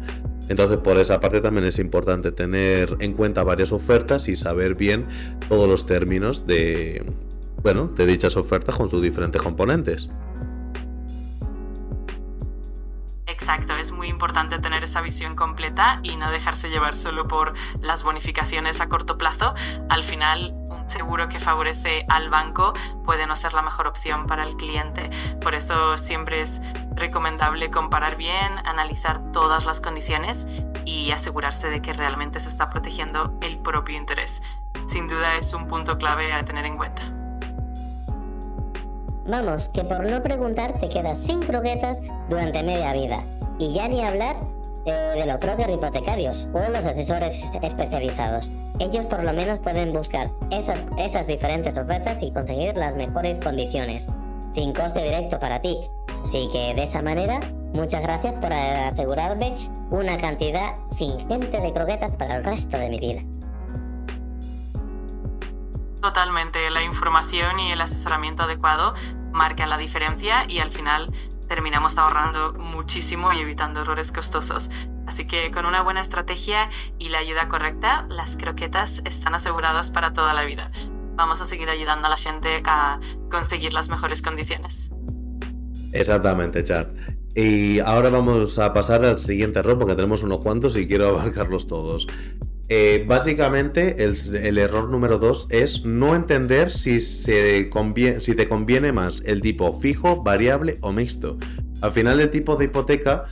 Entonces, por esa parte también es importante tener en cuenta varias ofertas y saber bien todos los términos de dichas ofertas con sus diferentes componentes. Exacto, es muy importante tener esa visión completa y no dejarse llevar solo por las bonificaciones a corto plazo. Al final, un seguro que favorece al banco puede no ser la mejor opción para el cliente. Por eso siempre es recomendable comparar bien, analizar todas las condiciones y asegurarse de que realmente se está protegiendo el propio interés. Sin duda es un punto clave a tener en cuenta. Vamos, que por no preguntar te quedas sin croquetas durante media vida. Y ya ni hablar de los brokers hipotecarios o los asesores especializados. Ellos por lo menos pueden buscar esas diferentes ofertas y conseguir las mejores condiciones, sin coste directo para ti. Así que de esa manera, muchas gracias por asegurarme una cantidad ingente de croquetas para el resto de mi vida. Totalmente, la información y el asesoramiento adecuado marcan la diferencia y al final terminamos ahorrando muchísimo y evitando errores costosos. Así que con una buena estrategia y la ayuda correcta, las croquetas están aseguradas para toda la vida. Vamos a seguir ayudando a la gente a conseguir las mejores condiciones. Exactamente, Char. Y ahora vamos a pasar al siguiente error porque tenemos unos cuantos y quiero abarcarlos todos. Básicamente el error número 2 es no entender si te conviene más el tipo fijo, variable o mixto. Al final el tipo de hipoteca,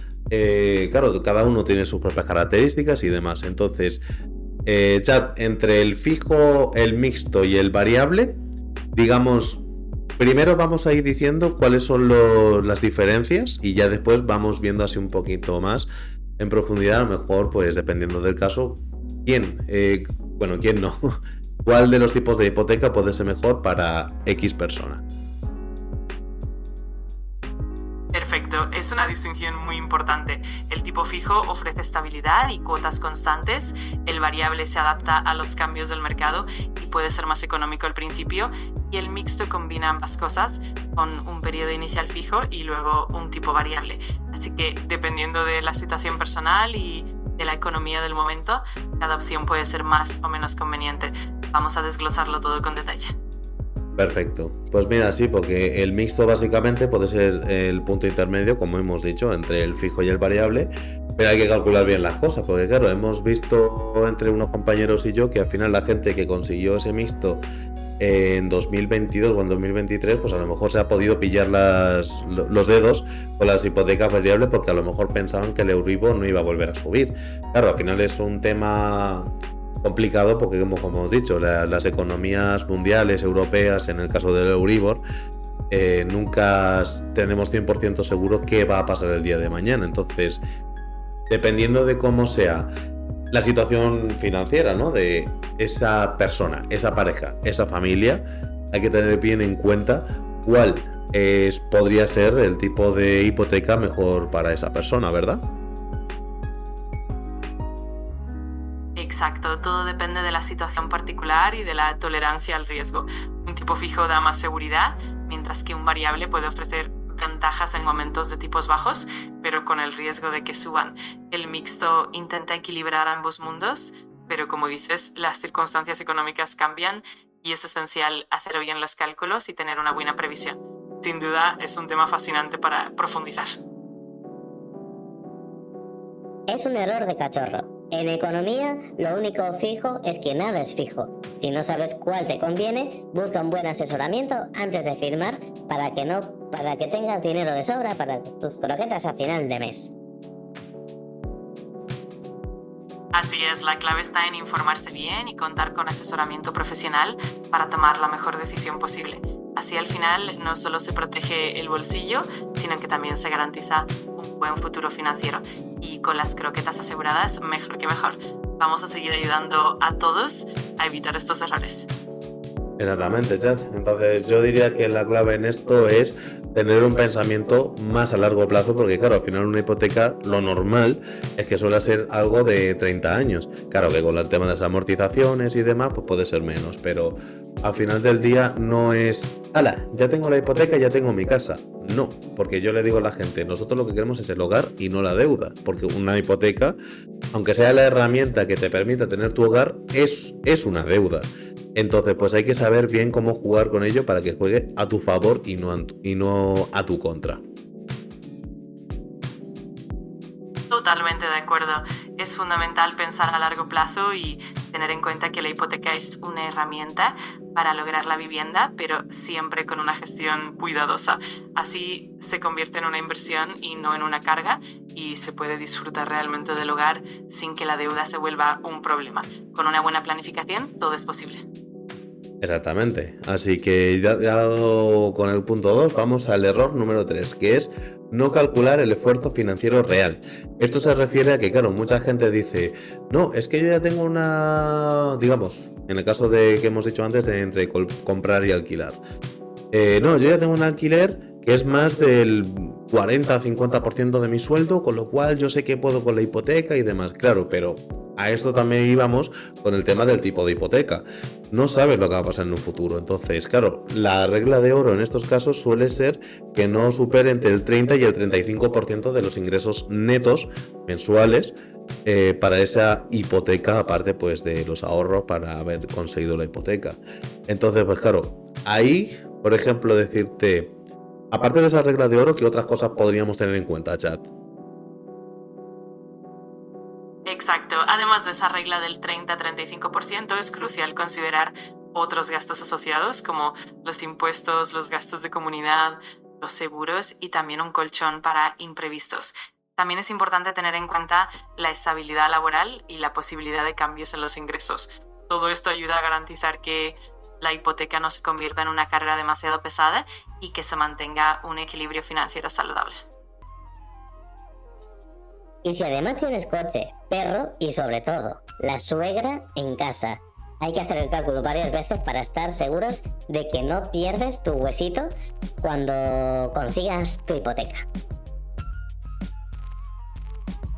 claro, cada uno tiene sus propias características y demás. Entonces, Chad, entre el fijo, el mixto y el variable, digamos, primero vamos a ir diciendo cuáles son las diferencias y ya después vamos viendo así un poquito más en profundidad, a lo mejor, pues dependiendo del caso, quién no, cuál de los tipos de hipoteca puede ser mejor para X persona. Perfecto, es una distinción muy importante. El tipo fijo ofrece estabilidad y cuotas constantes, el variable se adapta a los cambios del mercado y puede ser más económico al principio, y el mixto combina ambas cosas con un periodo inicial fijo y luego un tipo variable. Así que dependiendo de la situación personal y de la economía del momento, cada opción puede ser más o menos conveniente. Vamos a desglosarlo todo con detalle. Perfecto. Pues mira, sí, porque el mixto básicamente puede ser el punto intermedio, como hemos dicho, entre el fijo y el variable, pero hay que calcular bien las cosas, porque claro, hemos visto entre unos compañeros y yo que al final la gente que consiguió ese mixto en 2022 o en 2023, pues a lo mejor se ha podido pillar los dedos con las hipotecas variables porque a lo mejor pensaban que el Euribor no iba a volver a subir. Claro, al final es un tema complicado porque, como hemos dicho, las economías mundiales, europeas, en el caso del Euribor, nunca tenemos 100% seguro qué va a pasar el día de mañana. Entonces, dependiendo de cómo sea la situación financiera, ¿no?, de esa persona, esa pareja, esa familia, hay que tener bien en cuenta cuál podría ser el tipo de hipoteca mejor para esa persona, ¿verdad? Exacto, todo depende de la situación particular y de la tolerancia al riesgo. Un tipo fijo da más seguridad, mientras que un variable puede ofrecer ventajas en momentos de tipos bajos, pero con el riesgo de que suban. El mixto intenta equilibrar ambos mundos, pero como dices, las circunstancias económicas cambian y es esencial hacer bien los cálculos y tener una buena previsión. Sin duda, es un tema fascinante para profundizar. Es un error de cachorro. En economía, lo único fijo es que nada es fijo. Si no sabes cuál te conviene, busca un buen asesoramiento antes de firmar para que tengas dinero de sobra para tus croquetas a final de mes. Así es, la clave está en informarse bien y contar con asesoramiento profesional para tomar la mejor decisión posible. Así al final no solo se protege el bolsillo, sino que también se garantiza un buen futuro financiero. Y con las croquetas aseguradas, mejor que mejor. Vamos a seguir ayudando a todos a evitar estos errores. Exactamente, Chad. Entonces yo diría que la clave en esto es tener un pensamiento más a largo plazo, porque claro, al final una hipoteca lo normal es que suele ser algo de 30 años. Claro que con el tema de las amortizaciones y demás pues puede ser menos, pero al final del día no es, ¡hala! Ya tengo la hipoteca, ya tengo mi casa. No, porque yo le digo a la gente, nosotros lo que queremos es el hogar y no la deuda, porque una hipoteca, aunque sea la herramienta que te permita tener tu hogar, es una deuda. Entonces, pues hay que saber bien cómo jugar con ello para que juegue a tu favor y no a tu contra. Totalmente de acuerdo. Es fundamental pensar a largo plazo y tener en cuenta que la hipoteca es una herramienta para lograr la vivienda, pero siempre con una gestión cuidadosa. Así se convierte en una inversión y no en una carga, y se puede disfrutar realmente del hogar sin que la deuda se vuelva un problema. Con una buena planificación, todo es posible. Exactamente. Así que dado con el punto 2, vamos al error número 3, que es no calcular el esfuerzo financiero real. Esto se refiere a que, claro, mucha gente dice, no, es que yo ya tengo digamos, en el caso de que hemos dicho antes, de entre comprar y alquilar. No, yo ya tengo un alquiler que es más del 40-50% de mi sueldo, con lo cual yo sé que puedo con la hipoteca y demás. Claro, pero a esto también íbamos con el tema del tipo de hipoteca. No sabes lo que va a pasar en un futuro. Entonces, claro, la regla de oro en estos casos suele ser que no supere entre el 30 y el 35% de los ingresos netos mensuales para esa hipoteca, aparte pues de los ahorros para haber conseguido la hipoteca. Entonces, pues claro, ahí, por ejemplo, decirte, aparte de esa regla de oro, ¿qué otras cosas podríamos tener en cuenta, chat? Exacto. Además de esa regla del 30-35%, es crucial considerar otros gastos asociados como los impuestos, los gastos de comunidad, los seguros y también un colchón para imprevistos. También es importante tener en cuenta la estabilidad laboral y la posibilidad de cambios en los ingresos. Todo esto ayuda a garantizar que la hipoteca no se convierta en una carga demasiado pesada y que se mantenga un equilibrio financiero saludable. Y si además tienes coche, perro y sobre todo, la suegra en casa, hay que hacer el cálculo varias veces para estar seguros de que no pierdes tu huesito cuando consigas tu hipoteca.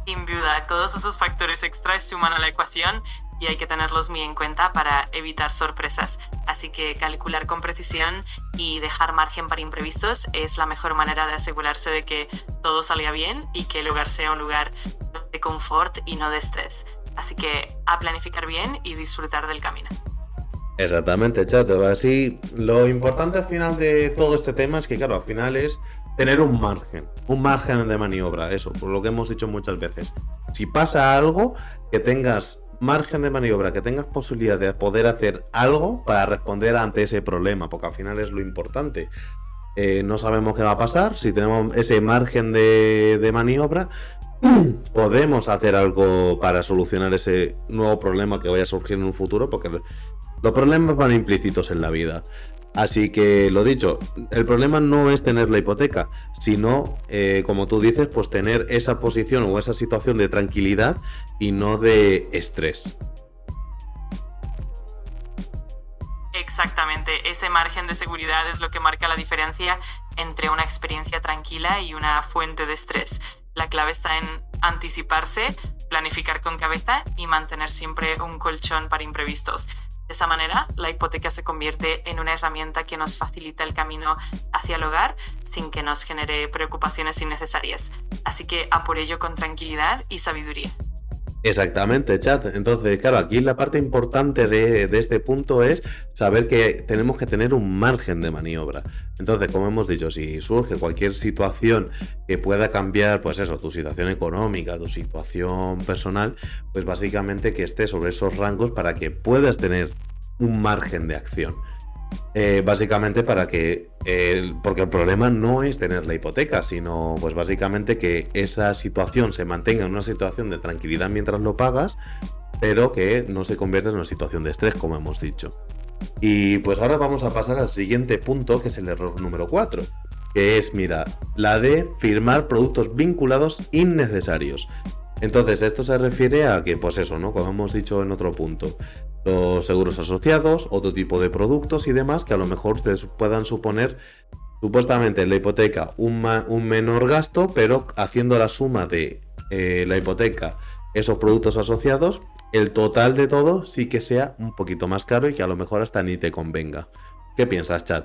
Sin duda, todos esos factores extras suman a la ecuación y hay que tenerlos muy en cuenta para evitar sorpresas. Así que calcular con precisión y dejar margen para imprevistos es la mejor manera de asegurarse de que todo salga bien y que el hogar sea un lugar de confort y no de estrés. Así que a planificar bien y disfrutar del camino. Exactamente, chato. Así, lo importante al final de todo este tema es que, claro, al final es tener un margen de maniobra, eso, por lo que hemos dicho muchas veces. Si pasa algo, que tengas margen de maniobra, que tengas posibilidad de poder hacer algo para responder ante ese problema, porque al final es lo importante. No sabemos qué va a pasar, si tenemos ese margen de maniobra, podemos hacer algo para solucionar ese nuevo problema que vaya a surgir en un futuro, porque los problemas van implícitos en la vida. Así que, lo dicho, el problema no es tener la hipoteca, sino, como tú dices, pues tener esa posición o esa situación de tranquilidad y no de estrés. Exactamente, ese margen de seguridad es lo que marca la diferencia entre una experiencia tranquila y una fuente de estrés. La clave está en anticiparse, planificar con cabeza y mantener siempre un colchón para imprevistos. De esa manera, la hipoteca se convierte en una herramienta que nos facilita el camino hacia el hogar sin que nos genere preocupaciones innecesarias. Así que a por ello con tranquilidad y sabiduría. Exactamente, chat. Entonces, claro, aquí la parte importante de este punto es saber que tenemos que tener un margen de maniobra. Entonces, como hemos dicho, si surge cualquier situación que pueda cambiar, pues eso, tu situación económica, tu situación personal, pues básicamente que esté sobre esos rangos para que puedas tener un margen de acción. Básicamente para que, porque el problema no es tener la hipoteca, sino pues básicamente que esa situación se mantenga en una situación de tranquilidad mientras lo pagas, pero que no se convierta en una situación de estrés, como hemos dicho. Y pues ahora vamos a pasar al siguiente punto, que es el error número 4, que es, mira, la de firmar productos vinculados innecesarios. Entonces, esto se refiere a que, pues eso, ¿no? Como hemos dicho en otro punto, los seguros asociados, otro tipo de productos y demás que a lo mejor te puedan suponer, supuestamente en la hipoteca, un menor gasto, pero haciendo la suma de la hipoteca esos productos asociados, el total de todo sí que sea un poquito más caro y que a lo mejor hasta ni te convenga. ¿Qué piensas, Chad?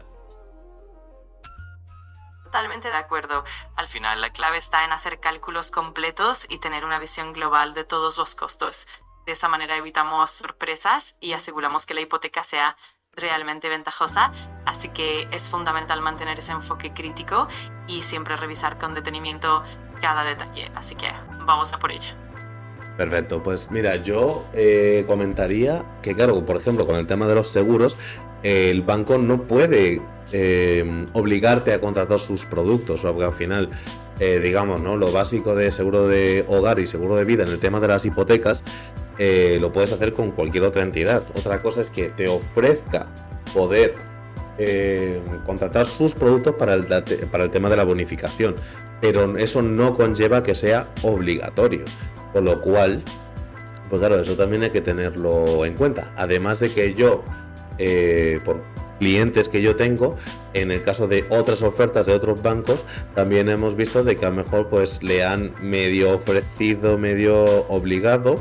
Totalmente de acuerdo. Al final la clave está en hacer cálculos completos y tener una visión global de todos los costos. De esa manera evitamos sorpresas y aseguramos que la hipoteca sea realmente ventajosa, así que es fundamental mantener ese enfoque crítico y siempre revisar con detenimiento cada detalle. Así que vamos a por ello. Perfecto, pues mira, yo comentaría que, claro, por ejemplo, con el tema de los seguros, el banco no puede obligarte a contratar sus productos, porque al final, digamos, ¿no? Lo básico de seguro de hogar y seguro de vida en el tema de las hipotecas, lo puedes hacer con cualquier otra entidad. Otra cosa es que te ofrezca poder contratar sus productos para el tema de la bonificación, pero eso no conlleva que sea obligatorio. Con lo cual, pues claro, eso también hay que tenerlo en cuenta. Además de que yo, por clientes que yo tengo, en el caso de otras ofertas de otros bancos, también hemos visto de que a lo mejor pues le han medio ofrecido, medio obligado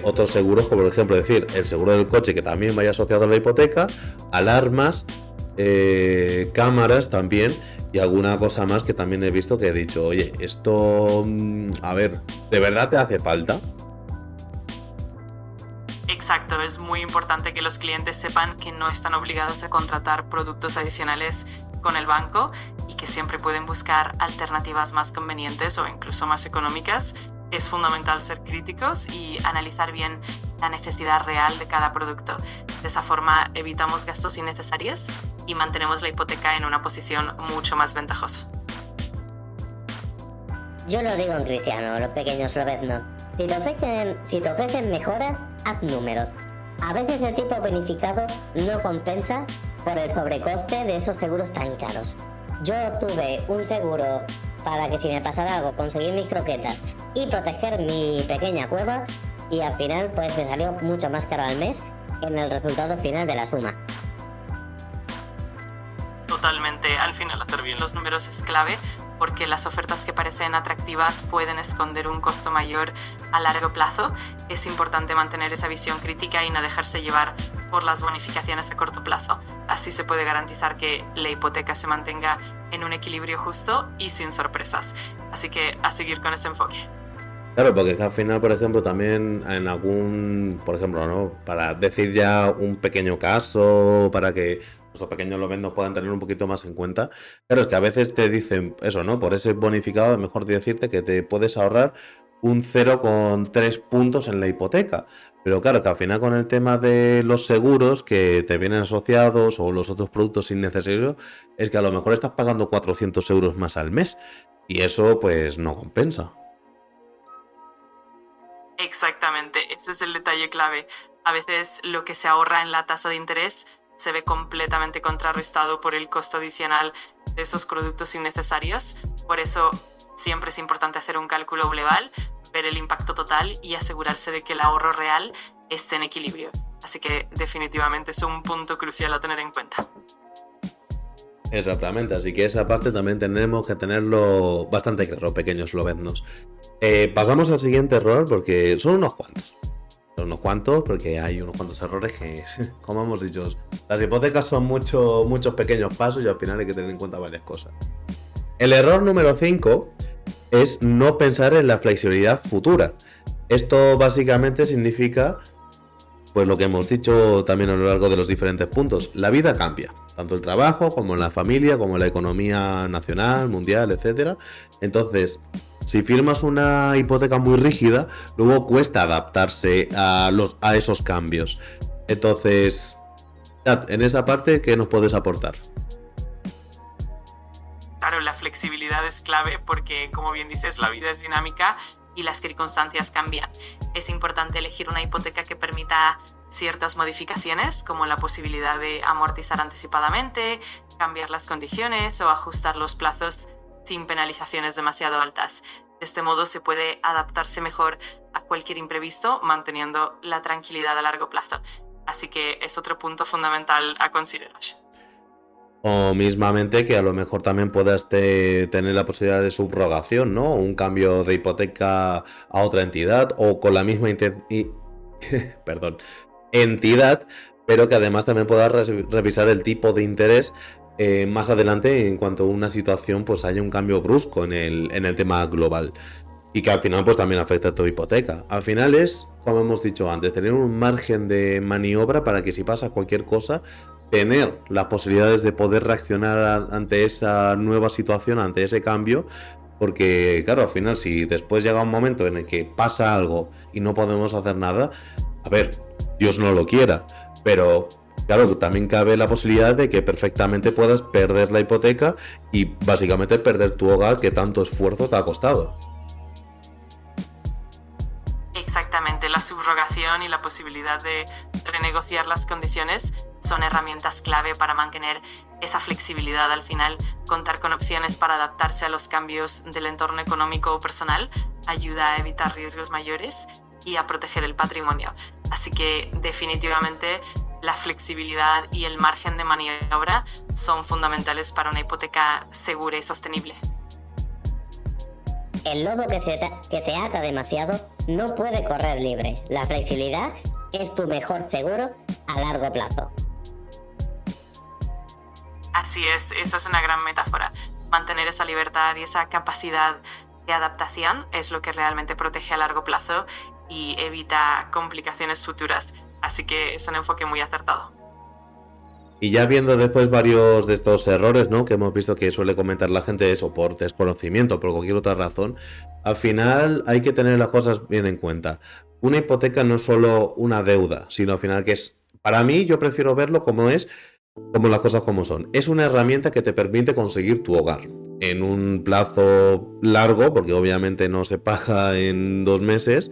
otros seguros, como por ejemplo decir, el seguro del coche que también vaya asociado a la hipoteca, alarmas, cámaras también, y alguna cosa más que también he visto que he dicho, oye, esto, a ver, ¿de verdad te hace falta? Exacto, es muy importante que los clientes sepan que no están obligados a contratar productos adicionales con el banco y que siempre pueden buscar alternativas más convenientes o incluso más económicas. Es fundamental ser críticos y analizar bien la necesidad real de cada producto. De esa forma evitamos gastos innecesarios y mantenemos la hipoteca en una posición mucho más ventajosa. Yo lo digo en cristiano, los pequeños lobeznos. Si te ofrecen mejoras, haz números. A veces el tipo bonificado no compensa por el sobrecoste de esos seguros tan caros. Yo tuve un seguro para que si me pasara algo, conseguir mis croquetas y proteger mi pequeña cueva, y al final pues me salió mucho más caro al mes en el resultado final de la suma. Totalmente, al final hacer bien los números es clave porque las ofertas que parecen atractivas pueden esconder un costo mayor a largo plazo. Es importante mantener esa visión crítica y no dejarse llevar por las bonificaciones a corto plazo. Así se puede garantizar que la hipoteca se mantenga en un equilibrio justo y sin sorpresas. Así que a seguir con ese enfoque. Claro, porque al final, por ejemplo, también en algún, por ejemplo, ¿no? Para decir ya un pequeño caso, para que los pequeños lobendos puedan tener un poquito más en cuenta. Claro, es que a veces te dicen eso, ¿no? Por ese bonificado es mejor decirte que te puedes ahorrar un 0,3 puntos en la hipoteca. Pero claro, que al final con el tema de los seguros que te vienen asociados o los otros productos innecesarios, es que a lo mejor estás pagando 400 euros más al mes. Y eso pues no compensa. Exactamente, ese es el detalle clave. A veces lo que se ahorra en la tasa de interés se ve completamente contrarrestado por el costo adicional de esos productos innecesarios. Por eso siempre es importante hacer un cálculo global, ver el impacto total y asegurarse de que el ahorro real esté en equilibrio. Así que definitivamente es un punto crucial a tener en cuenta. Exactamente, así que esa parte también tenemos que tenerlo bastante claro, pequeños lobeznos. Pasamos al siguiente error porque son unos cuantos. Son unos cuantos porque hay unos cuantos errores que, como hemos dicho, las hipotecas son muchos pequeños pasos y al final hay que tener en cuenta varias cosas. El error número 5 es no pensar en la flexibilidad futura. Esto básicamente significa, pues lo que hemos dicho también a lo largo de los diferentes puntos, la vida cambia. Tanto el trabajo, como la familia, como la economía nacional, mundial, etc. Entonces, si firmas una hipoteca muy rígida, luego cuesta adaptarse a esos cambios. Entonces, en esa parte, ¿qué nos puedes aportar? Claro, la flexibilidad es clave porque, como bien dices, la vida es dinámica y las circunstancias cambian. Es importante elegir una hipoteca que permita ciertas modificaciones, como la posibilidad de amortizar anticipadamente, cambiar las condiciones o ajustar los plazos sin penalizaciones demasiado altas. De este modo se puede adaptarse mejor a cualquier imprevisto, manteniendo la tranquilidad a largo plazo. Así que es otro punto fundamental a considerar. O mismamente que a lo mejor también puedas tener la posibilidad de subrogación, ¿no? Un cambio de hipoteca a otra entidad o con la misma perdón, entidad, pero que además también puedas revisar el tipo de interés más adelante en cuanto a una situación pues haya un cambio brusco en el tema global. Y que al final pues también afecta a tu hipoteca. Al final es, como hemos dicho antes, tener un margen de maniobra para que si pasa cualquier cosa, tener las posibilidades de poder reaccionar ante esa nueva situación, ante ese cambio. Porque claro, al final si después llega un momento en el que pasa algo y no podemos hacer nada, a ver, Dios no lo quiera, pero claro, también cabe la posibilidad de que perfectamente puedas perder la hipoteca y básicamente perder tu hogar que tanto esfuerzo te ha costado. Exactamente, la subrogación y la posibilidad de renegociar las condiciones son herramientas clave para mantener esa flexibilidad. Al final, contar con opciones para adaptarse a los cambios del entorno económico o personal ayuda a evitar riesgos mayores y a proteger el patrimonio. Así que definitivamente la flexibilidad y el margen de maniobra son fundamentales para una hipoteca segura y sostenible. El lobo que se ata demasiado no puede correr libre. La flexibilidad es tu mejor seguro a largo plazo. Así es, eso es una gran metáfora. Mantener esa libertad y esa capacidad de adaptación es lo que realmente protege a largo plazo y evita complicaciones futuras. Así que es un enfoque muy acertado. Y ya viendo después varios de estos errores, ¿no?, que hemos visto que suele comentar la gente, eso por desconocimiento, por cualquier otra razón, al final hay que tener las cosas bien en cuenta. Una hipoteca no es solo una deuda, sino al final que es, para mí yo prefiero verlo como las cosas como son. Es una herramienta que te permite conseguir tu hogar en un plazo largo, porque obviamente no se paga en 2 meses,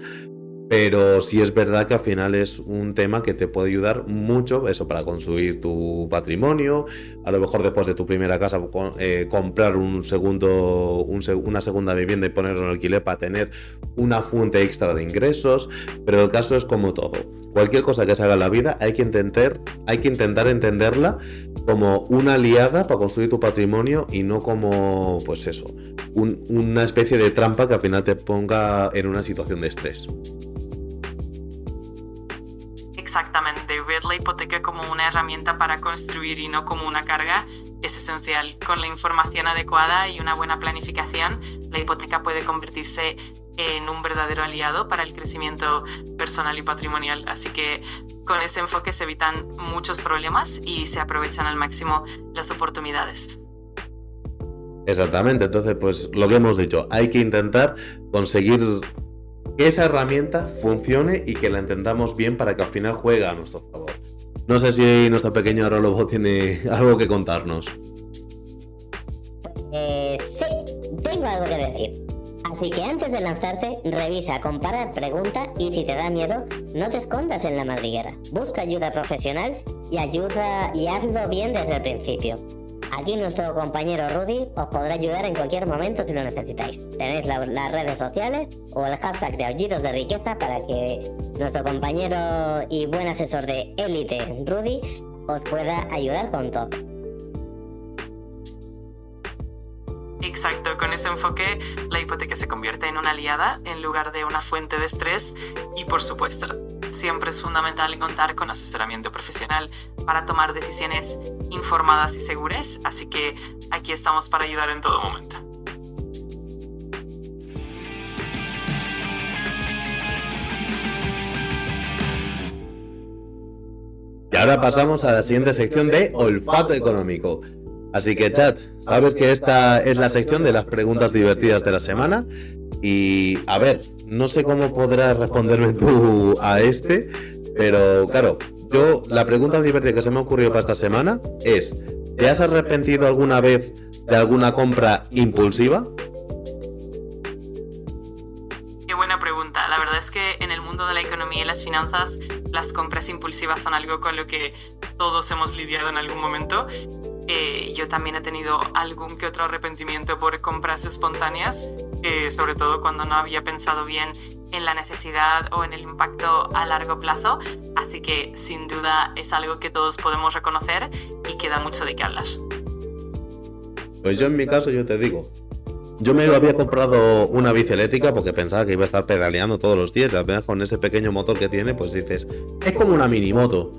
pero sí es verdad que al final es un tema que te puede ayudar mucho eso para construir tu patrimonio, a lo mejor después de tu primera casa comprar una segunda vivienda y ponerlo en alquiler para tener una fuente extra de ingresos, pero el caso es como todo. Cualquier cosa que se haga en la vida hay que intentar entenderla como una aliada para construir tu patrimonio y no como, pues eso, una especie de trampa que al final te ponga en una situación de estrés. Exactamente, ver la hipoteca como una herramienta para construir y no como una carga es esencial. Con la información adecuada y una buena planificación, la hipoteca puede convertirse en un verdadero aliado para el crecimiento personal y patrimonial. Así que con ese enfoque se evitan muchos problemas y se aprovechan al máximo las oportunidades. Exactamente, entonces pues lo que hemos dicho, hay que intentar conseguir que esa herramienta funcione y que la entendamos bien para que al final juegue a nuestro favor. No sé si nuestro pequeño Rolobo tiene algo que contarnos. Sí, tengo algo que decir. Así que antes de lanzarte, revisa, compara, pregunta y si te da miedo, no te escondas en la madriguera. Busca ayuda profesional y hazlo bien desde el principio. Aquí nuestro compañero Rudy os podrá ayudar en cualquier momento si lo necesitáis. Tenéis las redes sociales o el hashtag de Aullidos de Riqueza para que nuestro compañero y buen asesor de élite, Rudy, os pueda ayudar con todo. Exacto, con ese enfoque la hipoteca se convierte en una aliada en lugar de una fuente de estrés y, por supuesto, siempre es fundamental contar con asesoramiento profesional para tomar decisiones informadas y seguras, así que aquí estamos para ayudar en todo momento. Y ahora pasamos a la siguiente sección de Olfato Económico. Así que, chat, sabes que esta es la sección de las preguntas divertidas de la semana. Y, a ver, no sé cómo podrás responderme tú a pero claro, la pregunta divertida que se me ha ocurrido para esta semana es: ¿te has arrepentido alguna vez de alguna compra impulsiva? Qué buena pregunta. La verdad es que en el mundo de la economía y las finanzas, las compras impulsivas son algo con lo que todos hemos lidiado en algún momento. Yo también he tenido algún que otro arrepentimiento por compras espontáneas, sobre todo cuando no había pensado bien en la necesidad o en el impacto a largo plazo, así que sin duda es algo que todos podemos reconocer y que da mucho de qué hablar. Pues yo en mi caso, yo te digo, yo me había comprado una bici eléctrica porque pensaba que iba a estar pedaleando todos los días y al final con ese pequeño motor que tiene, pues dices, es como una mini moto.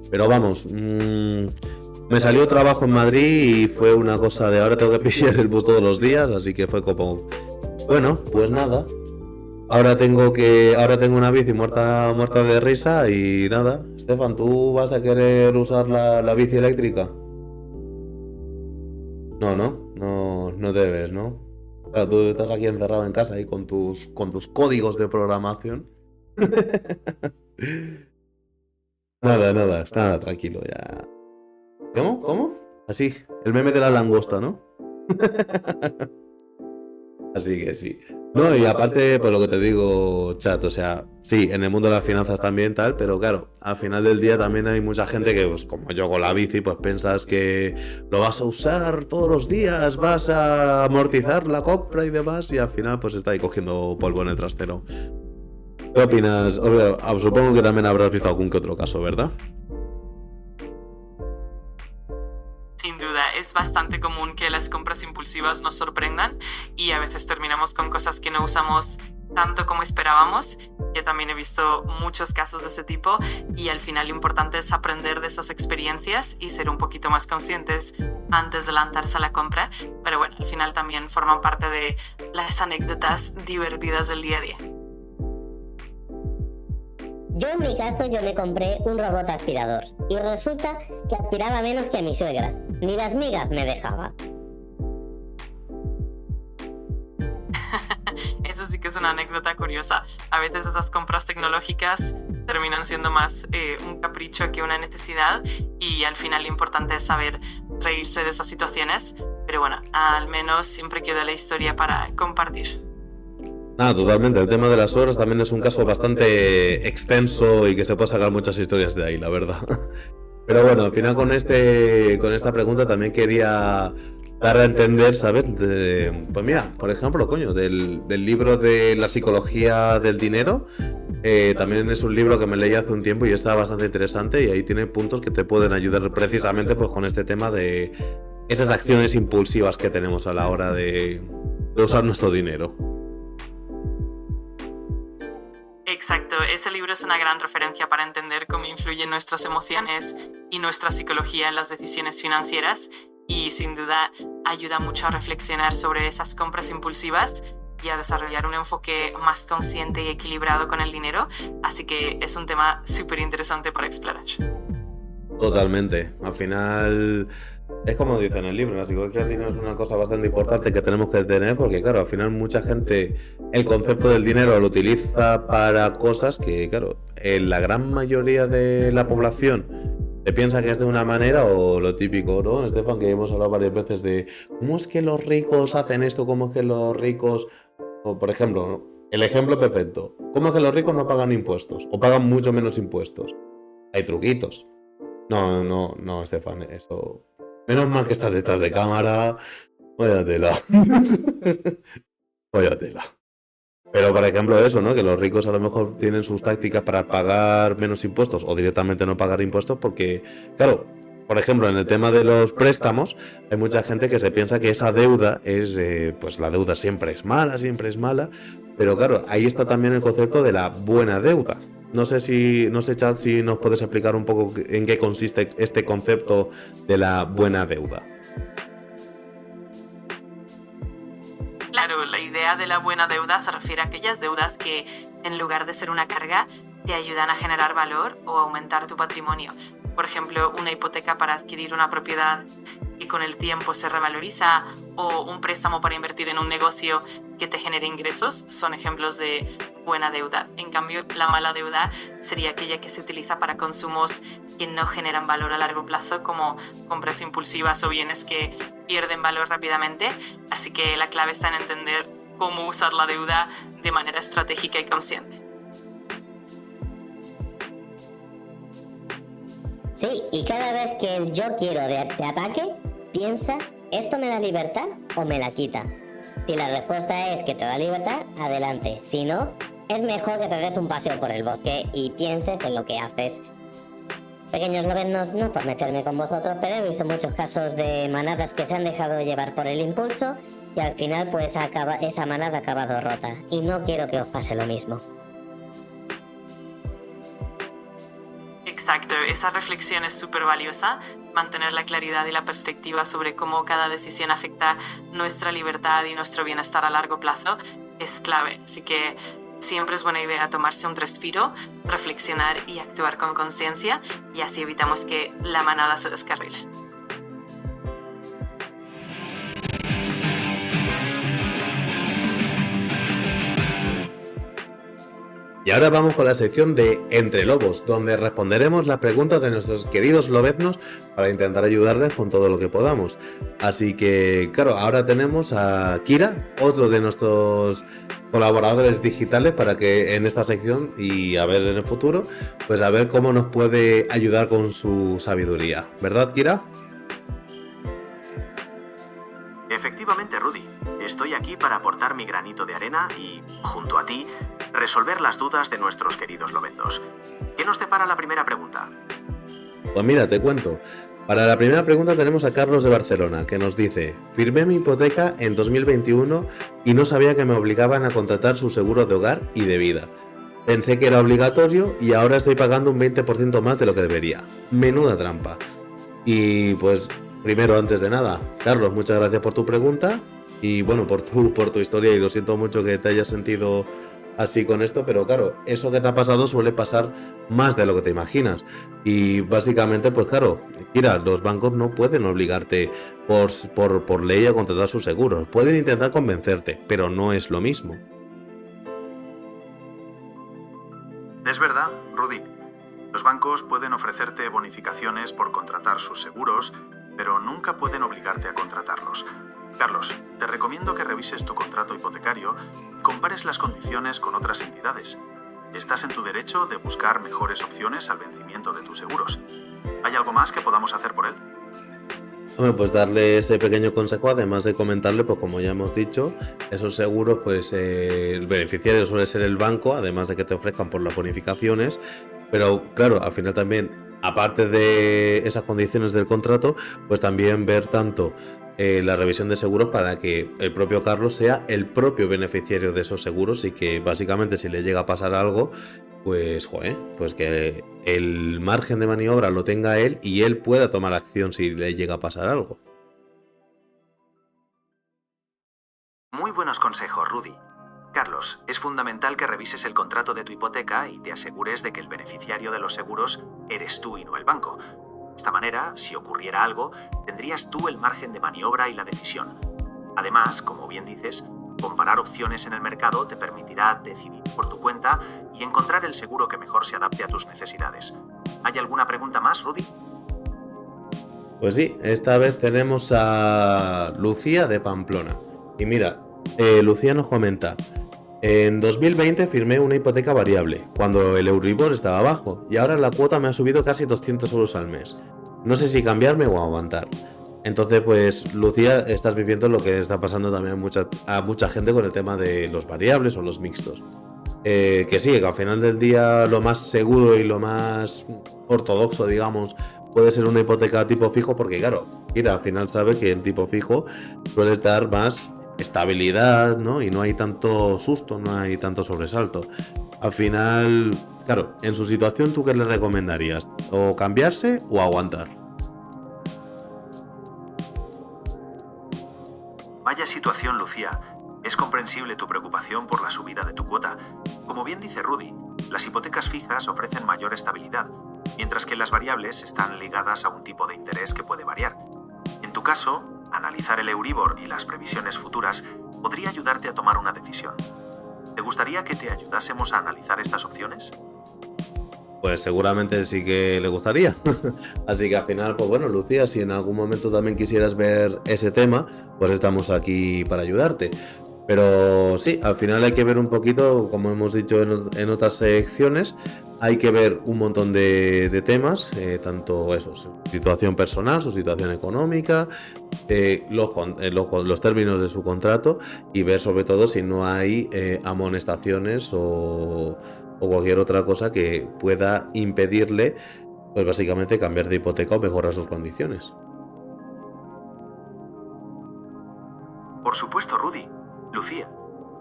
Pero vamos, me salió trabajo en Madrid y fue una cosa de ahora tengo que pillar el bus todos los días, así que fue como, bueno, pues nada. Ahora tengo una bici muerta de risa y nada. Estefan, ¿tú vas a querer usar la bici eléctrica? No debes, ¿no? Claro, tú estás aquí encerrado en casa ahí con tus códigos de programación. Nada, tranquilo, ya. ¿Cómo? Así, el meme de la langosta, ¿no? Así que sí. No, y aparte, pues lo que te digo, chat, o sea, sí, en el mundo de las finanzas también tal, pero claro, al final del día también hay mucha gente que, pues como yo con la bici, pues piensas que lo vas a usar todos los días, vas a amortizar la compra y demás, y al final pues está ahí cogiendo polvo en el trastero. ¿Qué opinas? Supongo que también habrás visto algún que otro caso, ¿verdad? Sin duda, es bastante común que las compras impulsivas nos sorprendan y a veces terminamos con cosas que no usamos tanto como esperábamos. Yo también he visto muchos casos de ese tipo y al final lo importante es aprender de esas experiencias y ser un poquito más conscientes antes de lanzarse a la compra. Pero bueno, al final también forman parte de las anécdotas divertidas del día a día. Yo en mi caso yo me compré un robot aspirador y resulta que aspiraba menos que mi suegra, ni las migas me dejaba. Eso sí que es una anécdota curiosa. A veces esas compras tecnológicas terminan siendo más un capricho que una necesidad y al final lo importante es saber reírse de esas situaciones, pero bueno, al menos siempre queda la historia para compartir. Totalmente. El tema de las suegras también es un caso bastante extenso y que se puede sacar muchas historias de ahí, la verdad. Pero bueno, al final con esta pregunta también quería dar a entender, ¿sabes? Pues mira, por ejemplo, del libro de la psicología del dinero, también es un libro que me leí hace un tiempo y está bastante interesante y ahí tiene puntos que te pueden ayudar precisamente pues con este tema de esas acciones impulsivas que tenemos a la hora de usar nuestro dinero. Exacto, ese libro es una gran referencia para entender cómo influyen nuestras emociones y nuestra psicología en las decisiones financieras y sin duda ayuda mucho a reflexionar sobre esas compras impulsivas y a desarrollar un enfoque más consciente y equilibrado con el dinero, así que es un tema súper interesante para explorar. Totalmente, al final es como dice en el libro, la psicología del dinero es una cosa bastante importante que tenemos que tener porque claro, al final mucha gente el concepto del dinero lo utiliza para cosas que claro, la gran mayoría de la población se piensa que es de una manera o lo típico, ¿no? Estefan, que hemos hablado varias veces de cómo es que los ricos hacen esto, cómo es que los ricos, o por ejemplo, el ejemplo perfecto, cómo es que los ricos no pagan impuestos o pagan mucho menos impuestos. Hay truquitos. No, Estefan, eso... Menos mal que estás detrás de cámara. Vaya tela. Pero, por ejemplo, eso, ¿no? Que los ricos a lo mejor tienen sus tácticas para pagar menos impuestos o directamente no pagar impuestos porque, claro, por ejemplo, en el tema de los préstamos, hay mucha gente que se piensa que esa deuda es, pues la deuda siempre es mala, pero claro, ahí está también el concepto de la buena deuda. No sé, Chat, si nos puedes explicar un poco en qué consiste este concepto de la buena deuda. Claro, la idea de la buena deuda se refiere a aquellas deudas que, en lugar de ser una carga, te ayudan a generar valor o aumentar tu patrimonio. Por ejemplo, una hipoteca para adquirir una propiedad que con el tiempo se revaloriza o un préstamo para invertir en un negocio que te genere ingresos son ejemplos de buena deuda. En cambio, la mala deuda sería aquella que se utiliza para consumos que no generan valor a largo plazo, como compras impulsivas o bienes que pierden valor rápidamente. Así que la clave está en entender cómo usar la deuda de manera estratégica y consciente. Sí, y cada vez que el yo quiero te ataque, piensa, ¿esto me da libertad o me la quita? Si la respuesta es que te da libertad, adelante. Si no, es mejor que te des un paseo por el bosque y pienses en lo que haces. Pequeños lobeznos, no por meterme con vosotros, pero he visto muchos casos de manadas que se han dejado llevar por el impulso y al final pues esa manada ha acabado rota. Y no quiero que os pase lo mismo. Exacto, esa reflexión es súper valiosa. Mantener la claridad y la perspectiva sobre cómo cada decisión afecta nuestra libertad y nuestro bienestar a largo plazo es clave. Así que siempre es buena idea tomarse un respiro, reflexionar y actuar con conciencia, y así evitamos que la manada se descarrile. Y ahora vamos con la sección de Entre Lobos, donde responderemos las preguntas de nuestros queridos lobeznos para intentar ayudarles con todo lo que podamos. Así que, claro, ahora tenemos a Kira, otro de nuestros colaboradores digitales, para que en esta sección y a ver en el futuro, pues a ver cómo nos puede ayudar con su sabiduría. ¿Verdad, Kira? Efectivamente, Rudy. Estoy aquí para aportar mi granito de arena y, junto a ti, resolver las dudas de nuestros queridos lobeznos. ¿Qué nos depara la primera pregunta? Pues mira, te cuento. Para la primera pregunta tenemos a Carlos de Barcelona, que nos dice: firmé mi hipoteca en 2021 y no sabía que me obligaban a contratar su seguro de hogar y de vida. Pensé que era obligatorio y ahora estoy pagando un 20% más de lo que debería. Menuda trampa. Y pues, primero, antes de nada, Carlos, muchas gracias por tu pregunta y bueno, por tu historia, y lo siento mucho que te hayas sentido así con esto, pero claro, eso que te ha pasado suele pasar más de lo que te imaginas. Y básicamente, pues claro, mira, los bancos no pueden obligarte por ley a contratar sus seguros. Pueden intentar convencerte, pero no es lo mismo. Es verdad, Rudy. Los bancos pueden ofrecerte bonificaciones por contratar sus seguros, pero nunca pueden obligarte a contratarlos. Carlos, te recomiendo que revises tu contrato hipotecario y compares las condiciones con otras entidades. Estás en tu derecho de buscar mejores opciones al vencimiento de tus seguros. ¿Hay algo más que podamos hacer por él? Hombre, pues darle ese pequeño consejo, además de comentarle, pues como ya hemos dicho, esos seguros, pues el beneficiario suele ser el banco, además de que te ofrezcan por las bonificaciones, pero claro, al final también, aparte de esas condiciones del contrato, pues también ver tanto la revisión de seguros para que el propio Carlos sea el propio beneficiario de esos seguros y que básicamente si le llega a pasar algo, pues pues que el margen de maniobra lo tenga él y él pueda tomar acción si le llega a pasar algo. Muy buenos consejos, Rudy. Carlos, es fundamental que revises el contrato de tu hipoteca y te asegures de que el beneficiario de los seguros eres tú y no el banco. De esta manera, si ocurriera algo, tendrías tú el margen de maniobra y la decisión. Además, como bien dices, comparar opciones en el mercado te permitirá decidir por tu cuenta y encontrar el seguro que mejor se adapte a tus necesidades. ¿Hay alguna pregunta más, Rudy? Pues sí, esta vez tenemos a Lucía de Pamplona. Y mira, Lucía nos comenta: en 2020 firmé una hipoteca variable, cuando el Euribor estaba bajo, y ahora la cuota me ha subido casi 200 euros al mes. No sé si cambiarme o aguantar. Entonces, pues, Lucía, estás viviendo lo que está pasando también a mucha gente con el tema de los variables o los mixtos. Que sí, que al final del día lo más seguro y lo más ortodoxo, digamos, puede ser una hipoteca tipo fijo, porque claro, mira, al final sabe que el tipo fijo suele dar más estabilidad, ¿no? Y no hay tanto susto, no hay tanto sobresalto. Al final, claro, en su situación, ¿tú qué le recomendarías? ¿O cambiarse o aguantar? Vaya situación, Lucía. Es comprensible tu preocupación por la subida de tu cuota. Como bien dice Rudy, las hipotecas fijas ofrecen mayor estabilidad, mientras que las variables están ligadas a un tipo de interés que puede variar. En tu caso, analizar el Euribor y las previsiones futuras podría ayudarte a tomar una decisión. ¿Te gustaría que te ayudásemos a analizar estas opciones? Pues seguramente sí que le gustaría. Así que al final, pues bueno, Lucía, si en algún momento también quisieras ver ese tema, pues estamos aquí para ayudarte. Pero sí, al final hay que ver un poquito, como hemos dicho en otras secciones, hay que ver un montón de temas, tanto eso, su situación personal, su situación económica, los términos de su contrato, y ver sobre todo si no hay amonestaciones o cualquier otra cosa que pueda impedirle pues básicamente cambiar de hipoteca o mejorar sus condiciones. Por supuesto, Rudy. Lucía,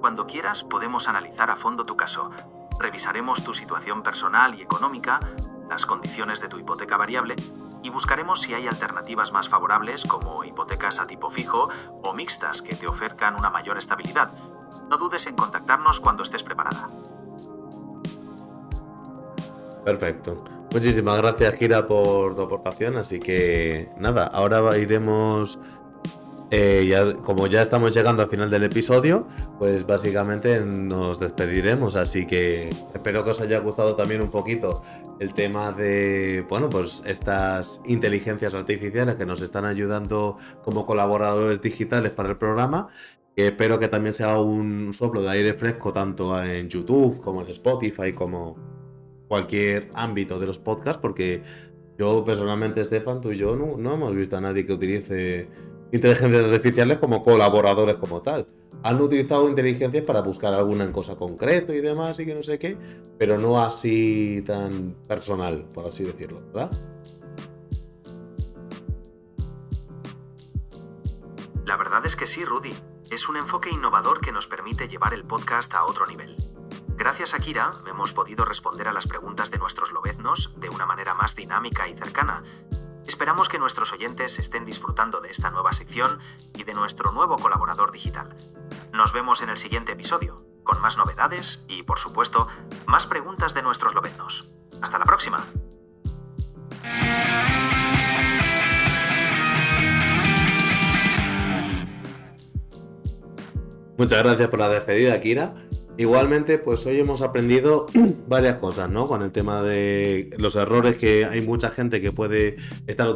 cuando quieras podemos analizar a fondo tu caso. Revisaremos tu situación personal y económica, las condiciones de tu hipoteca variable y buscaremos si hay alternativas más favorables como hipotecas a tipo fijo o mixtas que te ofrezcan una mayor estabilidad. No dudes en contactarnos cuando estés preparada. Perfecto. Muchísimas gracias, Kira, por tu aportación. Así que nada, ahora iremos... como ya estamos llegando al final del episodio, pues básicamente nos despediremos, así que espero que os haya gustado también un poquito el tema de, bueno, pues estas inteligencias artificiales que nos están ayudando como colaboradores digitales para el programa, que espero que también sea un soplo de aire fresco tanto en YouTube como en Spotify, como cualquier ámbito de los podcasts, porque yo personalmente, Estefan, tú y yo no hemos visto a nadie que utilice inteligencias artificiales como colaboradores como tal. Han utilizado inteligencias para buscar alguna cosa concreta y demás y que no sé qué, pero no así tan personal, por así decirlo, ¿verdad? La verdad es que sí, Rudy. Es un enfoque innovador que nos permite llevar el podcast a otro nivel. Gracias a Kira hemos podido responder a las preguntas de nuestros lobeznos de una manera más dinámica y cercana. Esperamos que nuestros oyentes estén disfrutando de esta nueva sección y de nuestro nuevo colaborador digital. Nos vemos en el siguiente episodio, con más novedades y, por supuesto, más preguntas de nuestros lobeznos. ¡Hasta la próxima! Muchas gracias por la despedida, Kira. Igualmente, pues hoy hemos aprendido varias cosas, ¿no? Con el tema de los errores que hay mucha gente que puede estar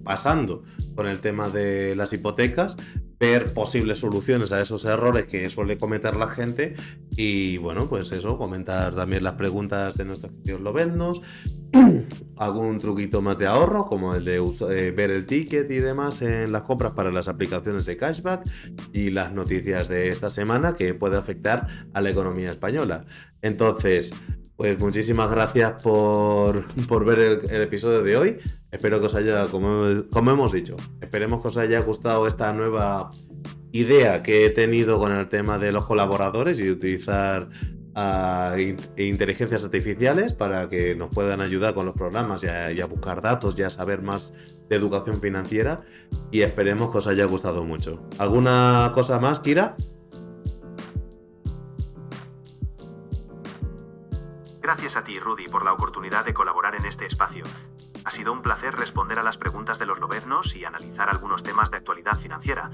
pasando con el tema de las hipotecas, ver posibles soluciones a esos errores que suele cometer la gente y, bueno, pues eso, comentar también las preguntas de nuestros queridos lobeznos, algún truquito más de ahorro, como el de ver el ticket y demás en las compras para las aplicaciones de cashback y las noticias de esta semana que puede afectar a la economía española. Entonces, pues muchísimas gracias por ver el episodio de hoy. Espero que os haya, como hemos dicho, esperemos que os haya gustado esta nueva idea que he tenido con el tema de los colaboradores y utilizar inteligencias artificiales para que nos puedan ayudar con los programas y a buscar datos y a saber más de educación financiera, y esperemos que os haya gustado mucho. ¿Alguna cosa más, Kira? Gracias a ti, Rudy, por la oportunidad de colaborar en este espacio. Ha sido un placer responder a las preguntas de los lobeznos y analizar algunos temas de actualidad financiera.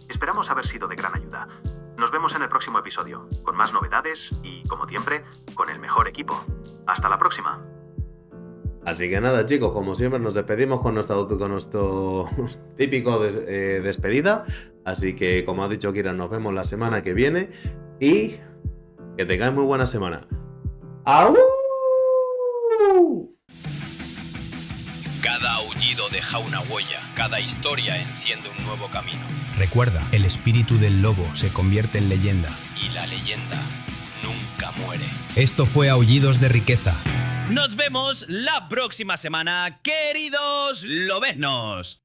Esperamos haber sido de gran ayuda. Nos vemos en el próximo episodio, con más novedades y, como siempre, con el mejor equipo. ¡Hasta la próxima! Así que nada, chicos, como siempre nos despedimos con nuestro típico despedida. Así que, como ha dicho Kira, nos vemos la semana que viene y que tengáis muy buena semana. ¡Au! Cada aullido deja una huella, cada historia enciende un nuevo camino. Recuerda, el espíritu del lobo se convierte en leyenda y la leyenda nunca muere. Esto fue Aullidos de Riqueza. Nos vemos la próxima semana, queridos lobeznos.